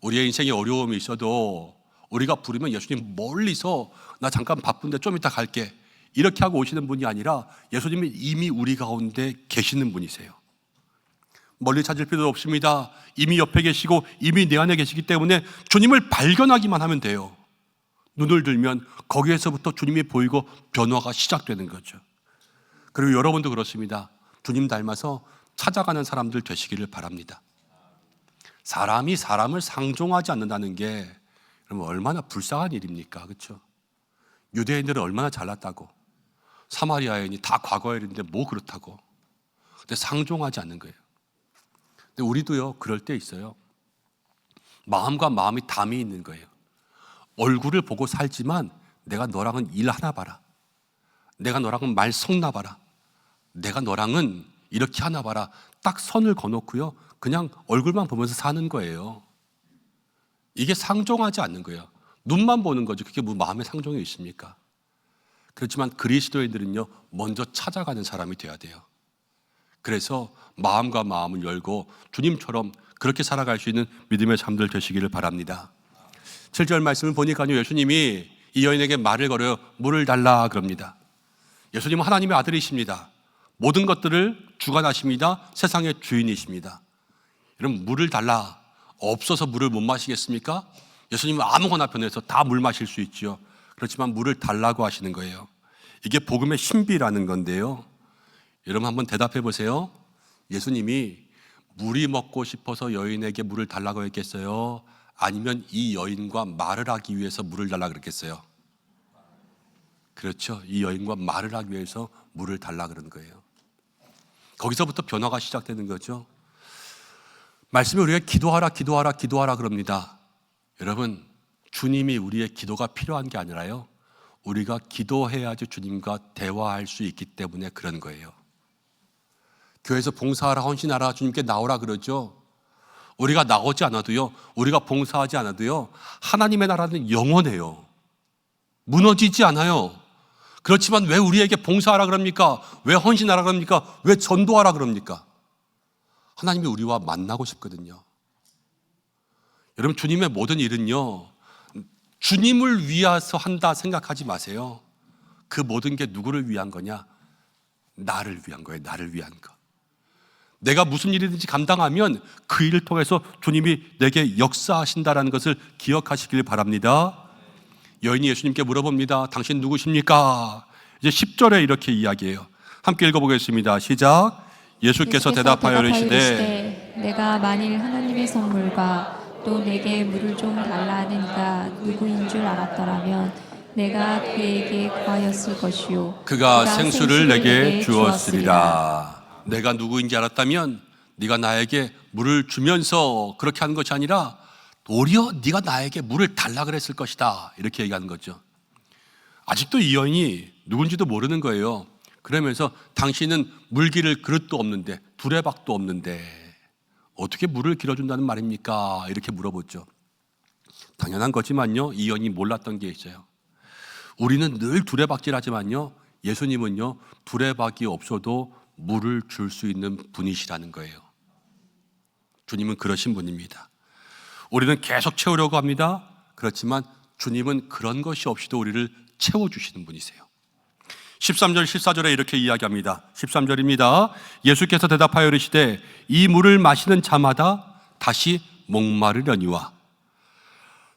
우리의 인생에 어려움이 있어도 우리가 부르면 예수님 멀리서 나 잠깐 바쁜데 좀 이따 갈게 이렇게 하고 오시는 분이 아니라 예수님이 이미 우리 가운데 계시는 분이세요. 멀리 찾을 필요 없습니다. 이미 옆에 계시고 이미 내 안에 계시기 때문에 주님을 발견하기만 하면 돼요. 눈을 들면 거기에서부터 주님이 보이고 변화가 시작되는 거죠. 그리고 여러분도 그렇습니다. 주님 닮아서 찾아가는 사람들 되시기를 바랍니다. 사람이 사람을 상종하지 않는다는 게 여러분 얼마나 불쌍한 일입니까? 그렇죠? 유대인들은 얼마나 잘났다고, 사마리아인이 다 과거의 일인데 뭐 그렇다고. 근데 상종하지 않는 거예요. 근데 우리도요, 그럴 때 있어요. 마음과 마음이 담이 있는 거예요. 얼굴을 보고 살지만 내가 너랑은 일 하나 봐라, 내가 너랑은 말 섞나 봐라, 내가 너랑은 이렇게 하나 봐라, 딱 선을 거놓고요, 그냥 얼굴만 보면서 사는 거예요. 이게 상종하지 않는 거예요. 눈만 보는 거죠. 그게 뭐 마음의 상종이 있습니까? 그렇지만 그리스도인들은요, 먼저 찾아가는 사람이 돼야 돼요. 그래서 마음과 마음을 열고 주님처럼 그렇게 살아갈 수 있는 믿음의 삶들 되시기를 바랍니다. 7절 말씀을 보니까요, 예수님이 이 여인에게 말을 걸어요. 물을 달라 그럽니다. 예수님은 하나님의 아들이십니다. 모든 것들을 주관하십니다. 세상의 주인이십니다. 여러분, 물을 달라. 없어서 물을 못 마시겠습니까? 예수님은 아무거나 변해서 다 물 마실 수 있죠. 그렇지만 물을 달라고 하시는 거예요. 이게 복음의 신비라는 건데요. 여러분 한번 대답해 보세요. 예수님이 물이 먹고 싶어서 여인에게 물을 달라고 했겠어요? 아니면 이 여인과 말을 하기 위해서 물을 달라고 그랬겠어요? 그렇죠. 이 여인과 말을 하기 위해서 물을 달라고 그런 거예요. 거기서부터 변화가 시작되는 거죠. 말씀이 우리가 기도하라 기도하라 기도하라 그럽니다. 여러분, 주님이 우리의 기도가 필요한 게 아니라요, 우리가 기도해야지 주님과 대화할 수 있기 때문에 그런 거예요. 교회에서 봉사하라 헌신하라 주님께 나오라 그러죠. 우리가 나오지 않아도요, 우리가 봉사하지 않아도요, 하나님의 나라는 영원해요. 무너지지 않아요. 그렇지만 왜 우리에게 봉사하라 그럽니까? 왜 헌신하라 그럽니까? 왜 전도하라 그럽니까? 하나님이 우리와 만나고 싶거든요. 여러분, 주님의 모든 일은요, 주님을 위해서 한다 생각하지 마세요. 그 모든 게 누구를 위한 거냐? 나를 위한 거예요. 나를 위한 거. 내가 무슨 일이든지 감당하면 그 일을 통해서 주님이 내게 역사하신다라는 것을 기억하시길 바랍니다. 여인이 예수님께 물어봅니다. 당신 누구십니까? 이제 10절에 이렇게 이야기해요. 함께 읽어보겠습니다. 시작. 예수께서 대답하여 이르시되 내가 만일 하나님의 선물과 또 내게 물을 좀 달라 하니까 누구인 줄 알았더라면 내가 그에게 구하였을 것이요 그가 생수를 내게 주었으리라. 내가 누구인지 알았다면 네가 나에게 물을 주면서 그렇게 하는 것이 아니라 오히려 네가 나에게 물을 달라 그랬을 것이다. 이렇게 얘기하는 거죠. 아직도 이 여인이 누군지도 모르는 거예요. 그러면서 당신은 물 기를 그릇도 없는데 두레박도 없는데 어떻게 물을 길어준다는 말입니까? 이렇게 물어보죠. 당연한 거지만요, 이 여인이 몰랐던 게 있어요. 우리는 늘 두레박질하지만요, 예수님은요 두레박이 없어도 물을 줄 수 있는 분이시라는 거예요. 주님은 그러신 분입니다. 우리는 계속 채우려고 합니다. 그렇지만 주님은 그런 것이 없이도 우리를 채워주시는 분이세요. 13절 14절에 이렇게 이야기합니다. 13절입니다. 예수께서 대답하여 이르시되 이 물을 마시는 자마다 다시 목마르려니와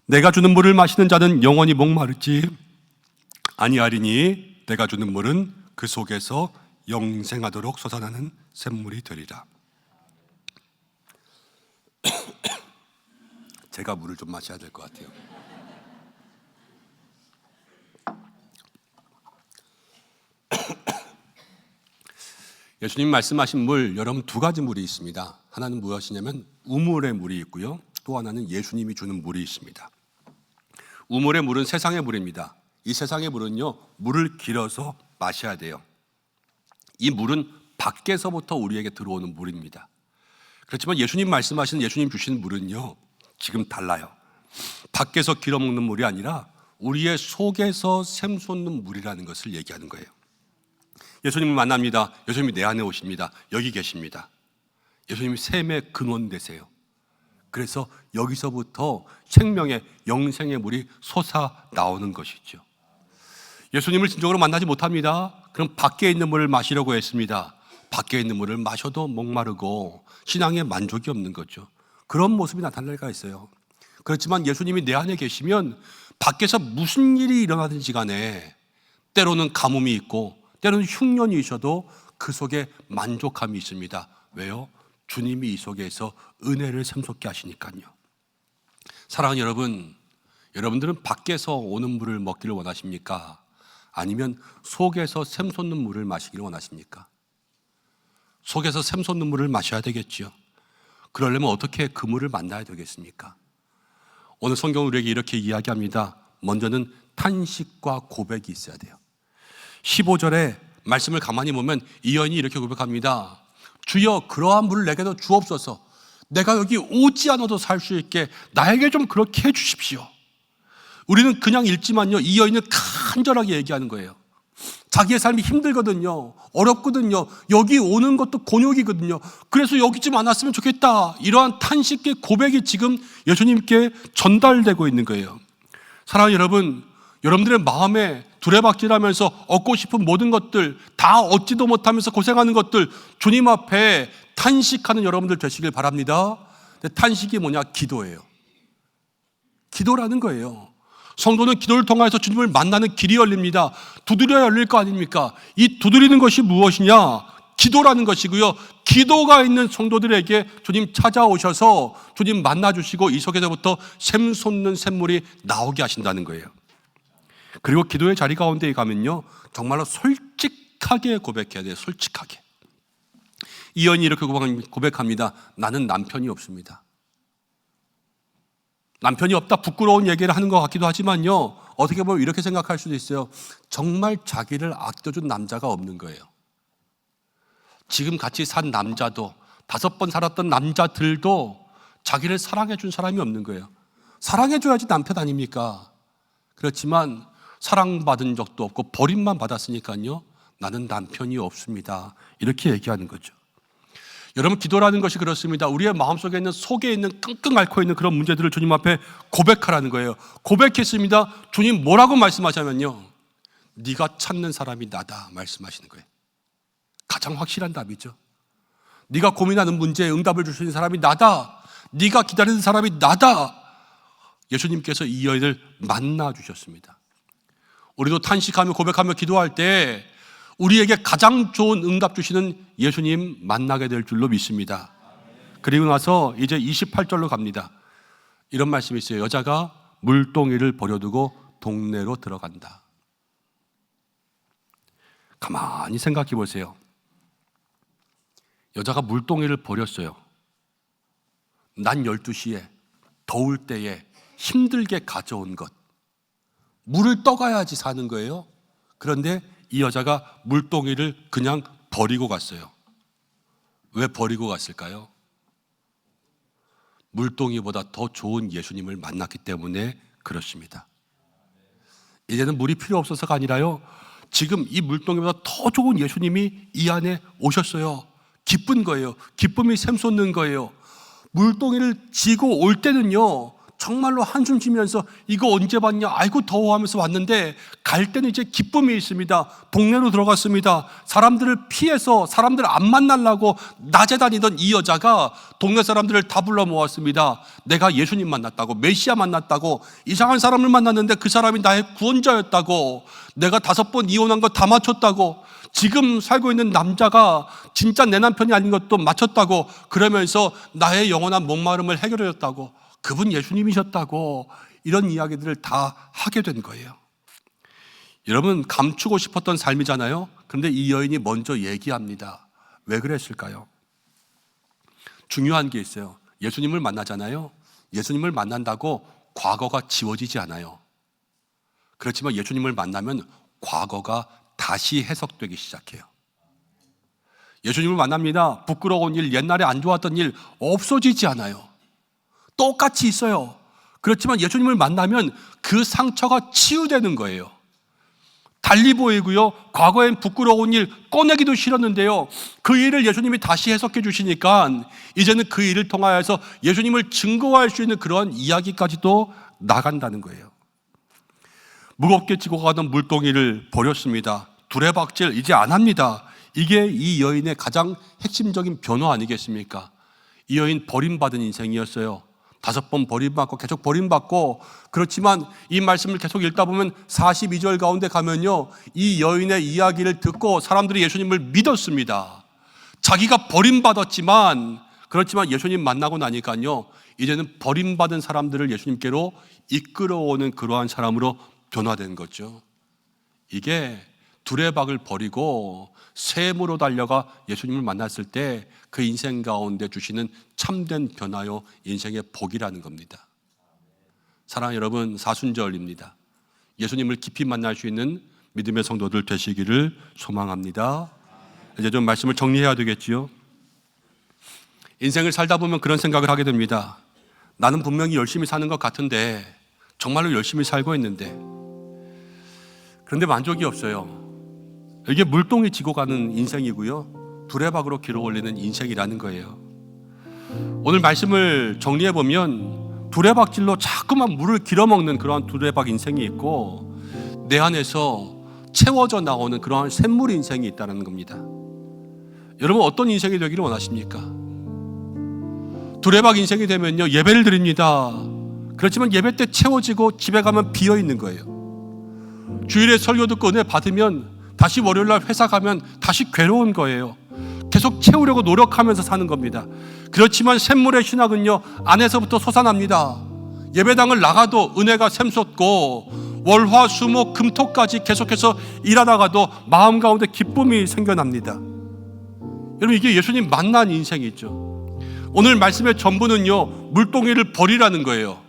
내가 주는 물을 마시는 자는 영원히 목마르지 아니하리니 내가 주는 물은 그 속에서 영생하도록 솟아나는 샘물이 되리라. 제가 물을 좀 마셔야 될 것 같아요. 예수님 말씀하신 물, 여러분 두 가지 물이 있습니다. 하나는 무엇이냐면 우물의 물이 있고요. 또 하나는 예수님이 주는 물이 있습니다. 우물의 물은 세상의 물입니다. 이 세상의 물은요, 물을 길어서 마셔야 돼요. 이 물은 밖에서부터 우리에게 들어오는 물입니다. 그렇지만 예수님 말씀하시는 예수님 주시는 물은요, 지금 달라요. 밖에서 길어먹는 물이 아니라 우리의 속에서 샘솟는 물이라는 것을 얘기하는 거예요. 예수님을 만납니다. 예수님이 내 안에 오십니다. 여기 계십니다. 예수님이 샘의 근원 되세요. 그래서 여기서부터 생명의 영생의 물이 솟아 나오는 것이죠. 예수님을 진정으로 만나지 못합니다. 그럼 밖에 있는 물을 마시려고 했습니다. 밖에 있는 물을 마셔도 목마르고 신앙에 만족이 없는 거죠. 그런 모습이 나타날 때가 있어요. 그렇지만 예수님이 내 안에 계시면 밖에서 무슨 일이 일어나든지 간에 때로는 가뭄이 있고 때로는 흉년이 있어도 그 속에 만족함이 있습니다. 왜요? 주님이 이 속에서 은혜를 샘솟게 하시니까요. 사랑하는 여러분, 여러분들은 밖에서 오는 물을 먹기를 원하십니까? 아니면 속에서 샘솟는 물을 마시기를 원하십니까? 속에서 샘솟는 물을 마셔야 되겠지요. 그러려면 어떻게 그 물을 만나야 되겠습니까? 오늘 성경은 우리에게 이렇게 이야기합니다. 먼저는 탄식과 고백이 있어야 돼요. 15절에 말씀을 가만히 보면 이 여인이 이렇게 고백합니다. 주여 그러한 물을 내게도 주옵소서. 내가 여기 오지 않아도 살 수 있게 나에게 좀 그렇게 해 주십시오. 우리는 그냥 읽지만요, 이 여인은 간절하게 얘기하는 거예요. 자기의 삶이 힘들거든요. 어렵거든요. 여기 오는 것도 곤욕이거든요. 그래서 여기 좀 안 왔으면 좋겠다. 이러한 탄식의 고백이 지금 예수님께 전달되고 있는 거예요. 사랑하는 여러분, 여러분들의 마음에 두레박질하면서 얻고 싶은 모든 것들 다 얻지도 못하면서 고생하는 것들 주님 앞에 탄식하는 여러분들 되시길 바랍니다. 근데 탄식이 뭐냐? 기도예요. 기도라는 거예요. 성도는 기도를 통해서 주님을 만나는 길이 열립니다. 두드려야 열릴 거 아닙니까? 이 두드리는 것이 무엇이냐? 기도라는 것이고요. 기도가 있는 성도들에게 주님 찾아오셔서 주님 만나주시고 이 속에서부터 샘솟는 샘물이 나오게 하신다는 거예요. 그리고 기도의 자리 가운데 가면요, 정말로 솔직하게 고백해야 돼요. 솔직하게. 이 여인이 이렇게 고백합니다. 나는 남편이 없습니다. 남편이 없다 부끄러운 얘기를 하는 것 같기도 하지만요, 어떻게 보면 이렇게 생각할 수도 있어요. 정말 자기를 아껴준 남자가 없는 거예요. 지금 같이 산 남자도 5번 살았던 남자들도 자기를 사랑해준 사람이 없는 거예요. 사랑해줘야지 남편 아닙니까? 그렇지만 사랑받은 적도 없고 버림만 받았으니까요, 나는 남편이 없습니다. 이렇게 얘기하는 거죠. 여러분, 기도라는 것이 그렇습니다. 우리의 마음속에 있는, 속에 있는, 끙끙 앓고 있는 그런 문제들을 주님 앞에 고백하라는 거예요. 고백했습니다. 주님 뭐라고 말씀하시냐면요, 네가 찾는 사람이 나다 말씀하시는 거예요. 가장 확실한 답이죠. 네가 고민하는 문제에 응답을 줄 수 있는 사람이 나다. 네가 기다리는 사람이 나다. 예수님께서 이 여인을 만나 주셨습니다. 우리도 탄식하며 고백하며 기도할 때 우리에게 가장 좋은 응답 주시는 예수님 만나게 될 줄로 믿습니다. 그리고 나서 이제 28절로 갑니다. 이런 말씀이 있어요. 여자가 물동이를 버려두고 동네로 들어간다. 가만히 생각해 보세요. 여자가 물동이를 버렸어요. 낮 12시에 더울 때에 힘들게 가져온 것, 물을 떠가야지 사는 거예요. 그런데 이 여자가 물동이를 그냥 버리고 갔어요. 왜 버리고 갔을까요? 물동이보다 더 좋은 예수님을 만났기 때문에 그렇습니다. 이제는 물이 필요 없어서가 아니라요, 지금 이 물동이보다 더 좋은 예수님이 이 안에 오셨어요. 기쁜 거예요. 기쁨이 샘솟는 거예요. 물동이를 지고 올 때는요, 정말로 한숨 쉬면서 이거 언제 봤냐, 아이고 더워하면서 왔는데, 갈 때는 이제 기쁨이 있습니다. 동네로 들어갔습니다. 사람들을 피해서 사람들을 안 만나려고 낮에 다니던 이 여자가 동네 사람들을 다 불러 모았습니다. 내가 예수님 만났다고, 메시아 만났다고, 이상한 사람을 만났는데 그 사람이 나의 구원자였다고, 내가 5번 이혼한 거 다 맞췄다고, 지금 살고 있는 남자가 진짜 내 남편이 아닌 것도 맞췄다고, 그러면서 나의 영원한 목마름을 해결해줬다고, 그분 예수님이셨다고, 이런 이야기들을 다 하게 된 거예요. 여러분, 감추고 싶었던 삶이잖아요. 그런데 이 여인이 먼저 얘기합니다. 왜 그랬을까요? 중요한 게 있어요. 예수님을 만나잖아요. 예수님을 만난다고 과거가 지워지지 않아요. 그렇지만 예수님을 만나면 과거가 다시 해석되기 시작해요. 예수님을 만납니다. 부끄러운 일, 옛날에 안 좋았던 일 없어지지 않아요. 똑같이 있어요. 그렇지만 예수님을 만나면 그 상처가 치유되는 거예요. 달리 보이고요, 과거엔 부끄러운 일 꺼내기도 싫었는데요, 그 일을 예수님이 다시 해석해 주시니까 이제는 그 일을 통하여서 예수님을 증거할 수 있는 그러한 이야기까지도 나간다는 거예요. 무겁게 지고 가던 물동이를 버렸습니다. 두레박질 이제 안 합니다. 이게 이 여인의 가장 핵심적인 변화 아니겠습니까? 이 여인 버림받은 인생이었어요. 5번 버림받고 계속 버림받고, 그렇지만 이 말씀을 계속 읽다 보면 42절 가운데 가면요, 이 여인의 이야기를 듣고 사람들이 예수님을 믿었습니다. 자기가 버림받았지만, 그렇지만 예수님 만나고 나니까요, 이제는 버림받은 사람들을 예수님께로 이끌어오는 그러한 사람으로 변화된 거죠. 이게 두레박을 버리고 샘으로 달려가 예수님을 만났을 때 그 인생 가운데 주시는 참된 변화요, 인생의 복이라는 겁니다. 사랑하는 여러분, 사순절입니다. 예수님을 깊이 만날 수 있는 믿음의 성도들 되시기를 소망합니다. 이제 좀 말씀을 정리해야 되겠지요. 인생을 살다 보면 그런 생각을 하게 됩니다. 나는 분명히 열심히 사는 것 같은데, 정말로 열심히 살고 있는데, 그런데 만족이 없어요. 이게 물동이 지고 가는 인생이고요, 두레박으로 길어 올리는 인생이라는 거예요. 오늘 말씀을 정리해 보면 두레박질로 자꾸만 물을 길어먹는 그러한 두레박 인생이 있고, 내 안에서 채워져 나오는 그러한 샘물 인생이 있다는 겁니다. 여러분, 어떤 인생이 되기를 원하십니까? 두레박 인생이 되면요, 예배를 드립니다. 그렇지만 예배 때 채워지고 집에 가면 비어 있는 거예요. 주일에 설교 듣고 은혜 받으면 다시 월요일날 회사 가면 다시 괴로운 거예요. 계속 채우려고 노력하면서 사는 겁니다. 그렇지만 샘물의 신학은요, 안에서부터 솟아납니다. 예배당을 나가도 은혜가 샘솟고, 월화 수목 금토까지 계속해서 일하다가도 마음 가운데 기쁨이 생겨납니다. 여러분, 이게 예수님 만난 인생이죠. 오늘 말씀의 전부는요, 물동이를 버리라는 거예요.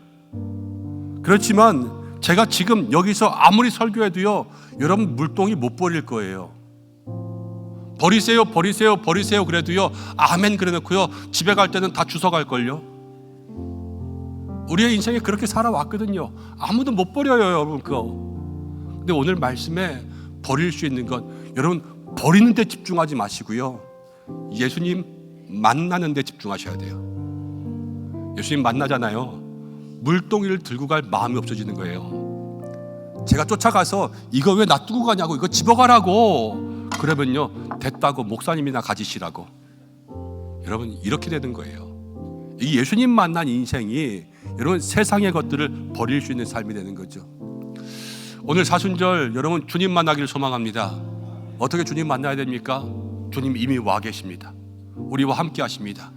그렇지만 제가 지금 여기서 아무리 설교해도요, 여러분 물동이 못 버릴 거예요. 버리세요, 버리세요, 버리세요 그래도요, 아멘 그래 놓고요, 집에 갈 때는 다 주워갈걸요. 우리의 인생에 그렇게 살아왔거든요. 아무도 못 버려요, 여러분 그거. 근데 오늘 말씀에 버릴 수 있는 건, 여러분 버리는 데 집중하지 마시고요, 예수님 만나는 데 집중하셔야 돼요. 예수님 만나잖아요. 물동이를 들고 갈 마음이 없어지는 거예요. 제가 쫓아가서 이거 왜 놔두고 가냐고, 이거 집어가라고 그러면요, 됐다고 목사님이나 가지시라고. 여러분, 이렇게 되는 거예요. 이 예수님 만난 인생이 여러분 세상의 것들을 버릴 수 있는 삶이 되는 거죠. 오늘 사순절 여러분 주님 만나기를 소망합니다. 어떻게 주님 만나야 됩니까? 주님 이미 와 계십니다. 우리와 함께 하십니다.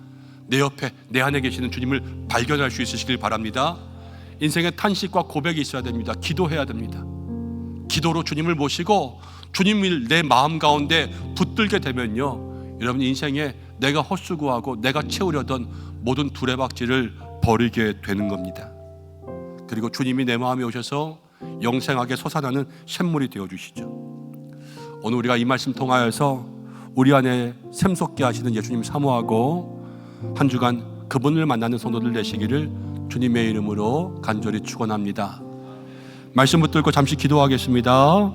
내 옆에 내 안에 계시는 주님을 발견할 수 있으시길 바랍니다. 인생의 탄식과 고백이 있어야 됩니다. 기도해야 됩니다. 기도로 주님을 모시고 주님을 내 마음 가운데 붙들게 되면요, 여러분 인생에 내가 헛수고하고 내가 채우려던 모든 두레박질을 버리게 되는 겁니다. 그리고 주님이 내 마음에 오셔서 영생하게 솟아나는 샘물이 되어주시죠. 오늘 우리가 이 말씀 통하여서 우리 안에 샘솟게 하시는 예수님 사모하고 한 주간 그분을 만나는 성도들 되시기를 주님의 이름으로 간절히 축원합니다. 말씀 붙들고 잠시 기도하겠습니다.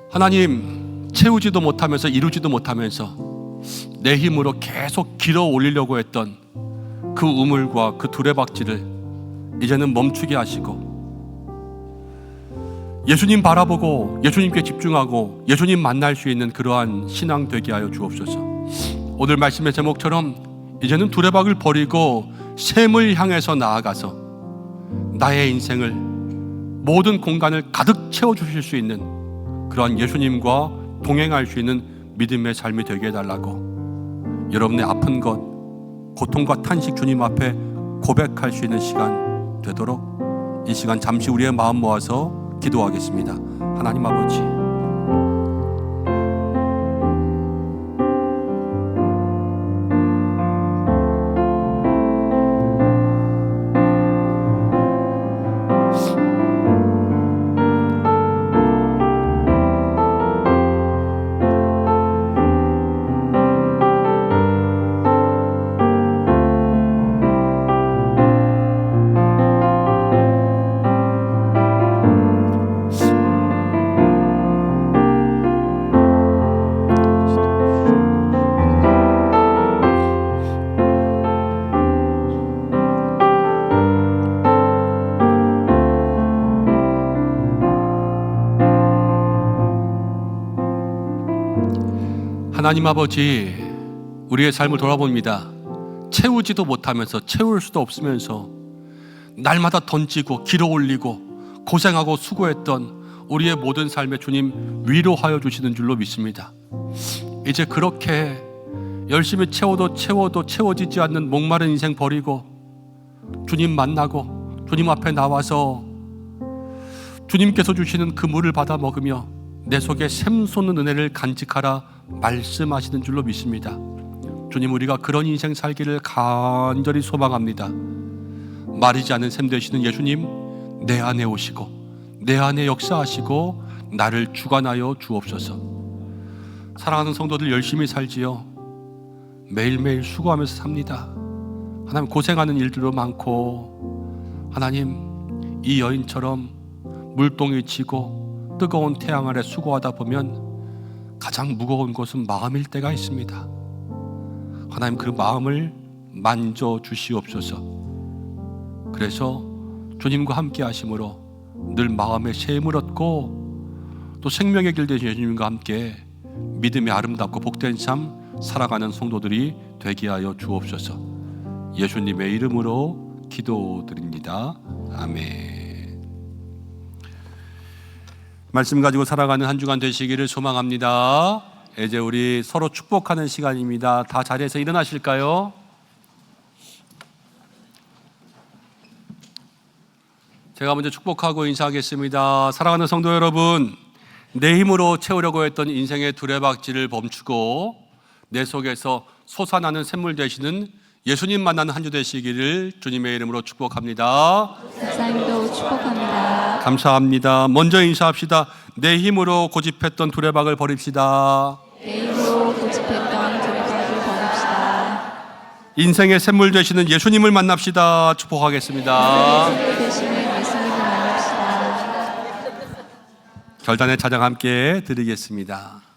하나님, 채우지도 못하면서 이루지도 못하면서 내 힘으로 계속 길어 올리려고 했던 그 우물과 그 두레박질을 이제는 멈추게 하시고 예수님 바라보고 예수님께 집중하고 예수님 만날 수 있는 그러한 신앙 되게 하여 주옵소서. 오늘 말씀의 제목처럼 이제는 두레박을 버리고 샘을 향해서 나아가서 나의 인생을 모든 공간을 가득 채워주실 수 있는 그러한 예수님과 동행할 수 있는 믿음의 삶이 되게 해달라고, 여러분의 아픈 것, 고통과 탄식 주님 앞에 고백할 수 있는 시간 되도록 이 시간 잠시 우리의 마음 모아서 기도하겠습니다. 하나님 아버지, 하나님 아버지, 우리의 삶을 돌아봅니다. 채우지도 못하면서 채울 수도 없으면서 날마다 던지고 길어 올리고 고생하고 수고했던 우리의 모든 삶에 주님 위로하여 주시는 줄로 믿습니다. 이제 그렇게 열심히 채워도 채워지지 않는 목마른 인생 버리고 주님 만나고 주님 앞에 나와서 주님께서 주시는 그 물을 받아 먹으며 내 속에 샘솟는 은혜를 간직하라 말씀하시는 줄로 믿습니다. 주님, 우리가 그런 인생 살기를 간절히 소망합니다. 마르지 않은 샘 되시는 예수님, 내 안에 오시고 내 안에 역사하시고 나를 주관하여 주옵소서. 사랑하는 성도들 열심히 살지요. 매일매일 수고하면서 삽니다. 하나님, 고생하는 일들도 많고, 하나님 이 여인처럼 물동이 지고 뜨거운 태양 아래 수고하다 보면 가장 무거운 것은 마음일 때가 있습니다. 하나님, 그 마음을 만져 주시옵소서. 그래서 주님과 함께 하심으로 늘 마음에 샘을 얻고 또 생명의 길 되신 예수님과 함께 믿음의 아름답고 복된 삶 살아가는 성도들이 되게 하여 주옵소서. 예수님의 이름으로 기도드립니다. 아멘. 말씀 가지고 살아가는 한 주간 되시기를 소망합니다. 이제 우리 서로 축복하는 시간입니다. 다 자리에서 일어나실까요? 제가 먼저 축복하고 인사하겠습니다. 사랑하는 성도 여러분, 내 힘으로 채우려고 했던 인생의 두레박질을 멈추고 내 속에서 솟아나는 샘물 되시는 예수님 만나는 한 주 되시기를 주님의 이름으로 축복합니다. 목사님도 축복합니다. 감사합니다. 먼저 인사합시다. 내 힘으로 고집했던 두레박을 버립시다. 내 힘으로 고집했던 두레박을 버립시다. 인생의 샘물 되시는 예수님을 만납시다. 축복하겠습니다. 샘물 되시는 예수님을 만납시다. 결단의 찬양 함께 드리겠습니다.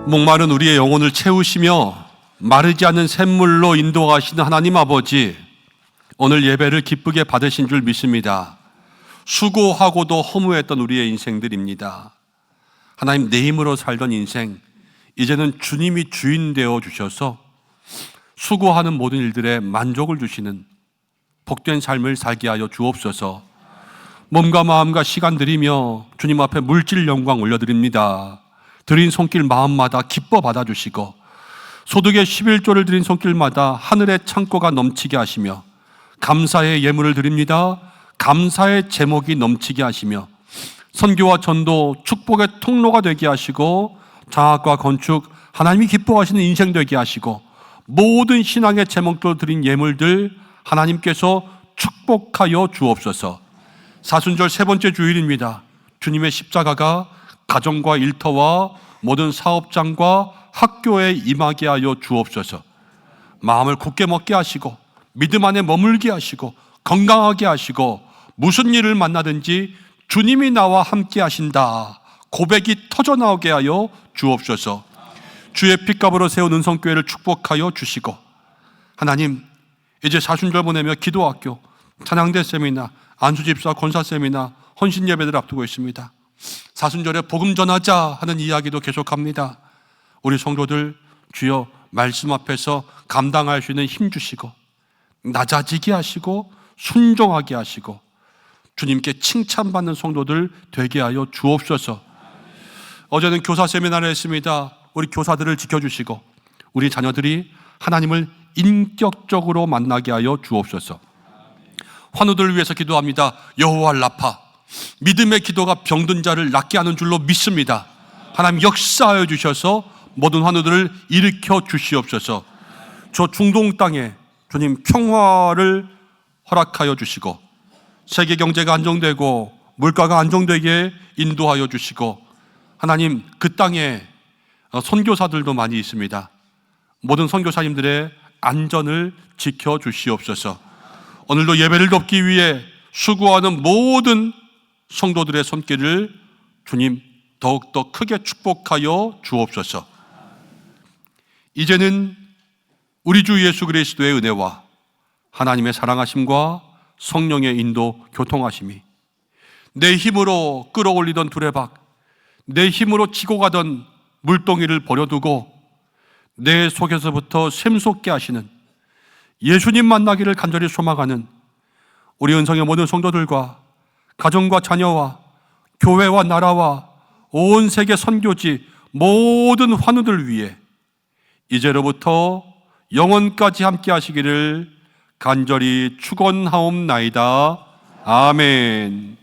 목마른 우리의 영혼을 채우시며 마르지 않는 샘물로 인도하시는 하나님 아버지, 오늘 예배를 기쁘게 받으신 줄 믿습니다. 수고하고도 허무했던 우리의 인생들입니다. 하나님, 내 힘으로 살던 인생, 이제는 주님이 주인 되어 주셔서 수고하는 모든 일들에 만족을 주시는 복된 삶을 살게 하여 주옵소서. 몸과 마음과 시간 드리며 주님 앞에 물질 영광 올려드립니다. 드린 손길 마음마다 기뻐 받아주시고, 소득의 11조를 드린 손길마다 하늘의 창고가 넘치게 하시며, 감사의 예물을 드립니다. 감사의 제목이 넘치게 하시며, 선교와 전도 축복의 통로가 되게 하시고, 장학과 건축 하나님이 기뻐하시는 인생 되게 하시고, 모든 신앙의 제목도 드린 예물들 하나님께서 축복하여 주옵소서. 사순절 세 번째 주일입니다. 주님의 십자가가 가정과 일터와 모든 사업장과 학교에 임하게 하여 주옵소서. 마음을 굳게 먹게 하시고, 믿음 안에 머물게 하시고, 건강하게 하시고, 무슨 일을 만나든지 주님이 나와 함께 하신다 고백이 터져나오게 하여 주옵소서. 주의 핏값으로 세운 은성교회를 축복하여 주시고, 하나님, 이제 사순절 보내며 기도학교, 찬양대 세미나, 안수집사, 권사 세미나, 헌신 예배를 앞두고 있습니다. 사순절에 복음 전하자 하는 이야기도 계속합니다. 우리 성도들 주여 말씀 앞에서 감당할 수 있는 힘 주시고, 낮아지게 하시고, 순종하게 하시고, 주님께 칭찬받는 성도들 되게 하여 주옵소서. 어제는 교사 세미나를 했습니다. 우리 교사들을 지켜주시고, 우리 자녀들이 하나님을 인격적으로 만나게 하여 주옵소서. 환우들을 위해서 기도합니다. 여호와 라파, 믿음의 기도가 병든 자를 낫게 하는 줄로 믿습니다. 하나님 역사하여 주셔서 모든 환우들을 일으켜 주시옵소서. 저 중동 땅에 주님 평화를 허락하여 주시고, 세계 경제가 안정되고 물가가 안정되게 인도하여 주시고, 하나님 그 땅에 선교사들도 많이 있습니다. 모든 선교사님들의 안전을 지켜 주시옵소서. 오늘도 예배를 돕기 위해 수고하는 모든 성도들의 손길을 주님 더욱더 크게 축복하여 주옵소서. 이제는 우리 주 예수 그리스도의 은혜와 하나님의 사랑하심과 성령의 인도 교통하심이, 내 힘으로 끌어올리던 두레박, 내 힘으로 치고 가던 물동이를 버려두고 내 속에서부터 샘솟게 하시는 예수님 만나기를 간절히 소망하는 우리 은성의 모든 성도들과 가정과 자녀와 교회와 나라와 온 세계 선교지 모든 환우들 위해 이제로부터 영원까지 함께 하시기를 간절히 축원하옵나이다. 아멘.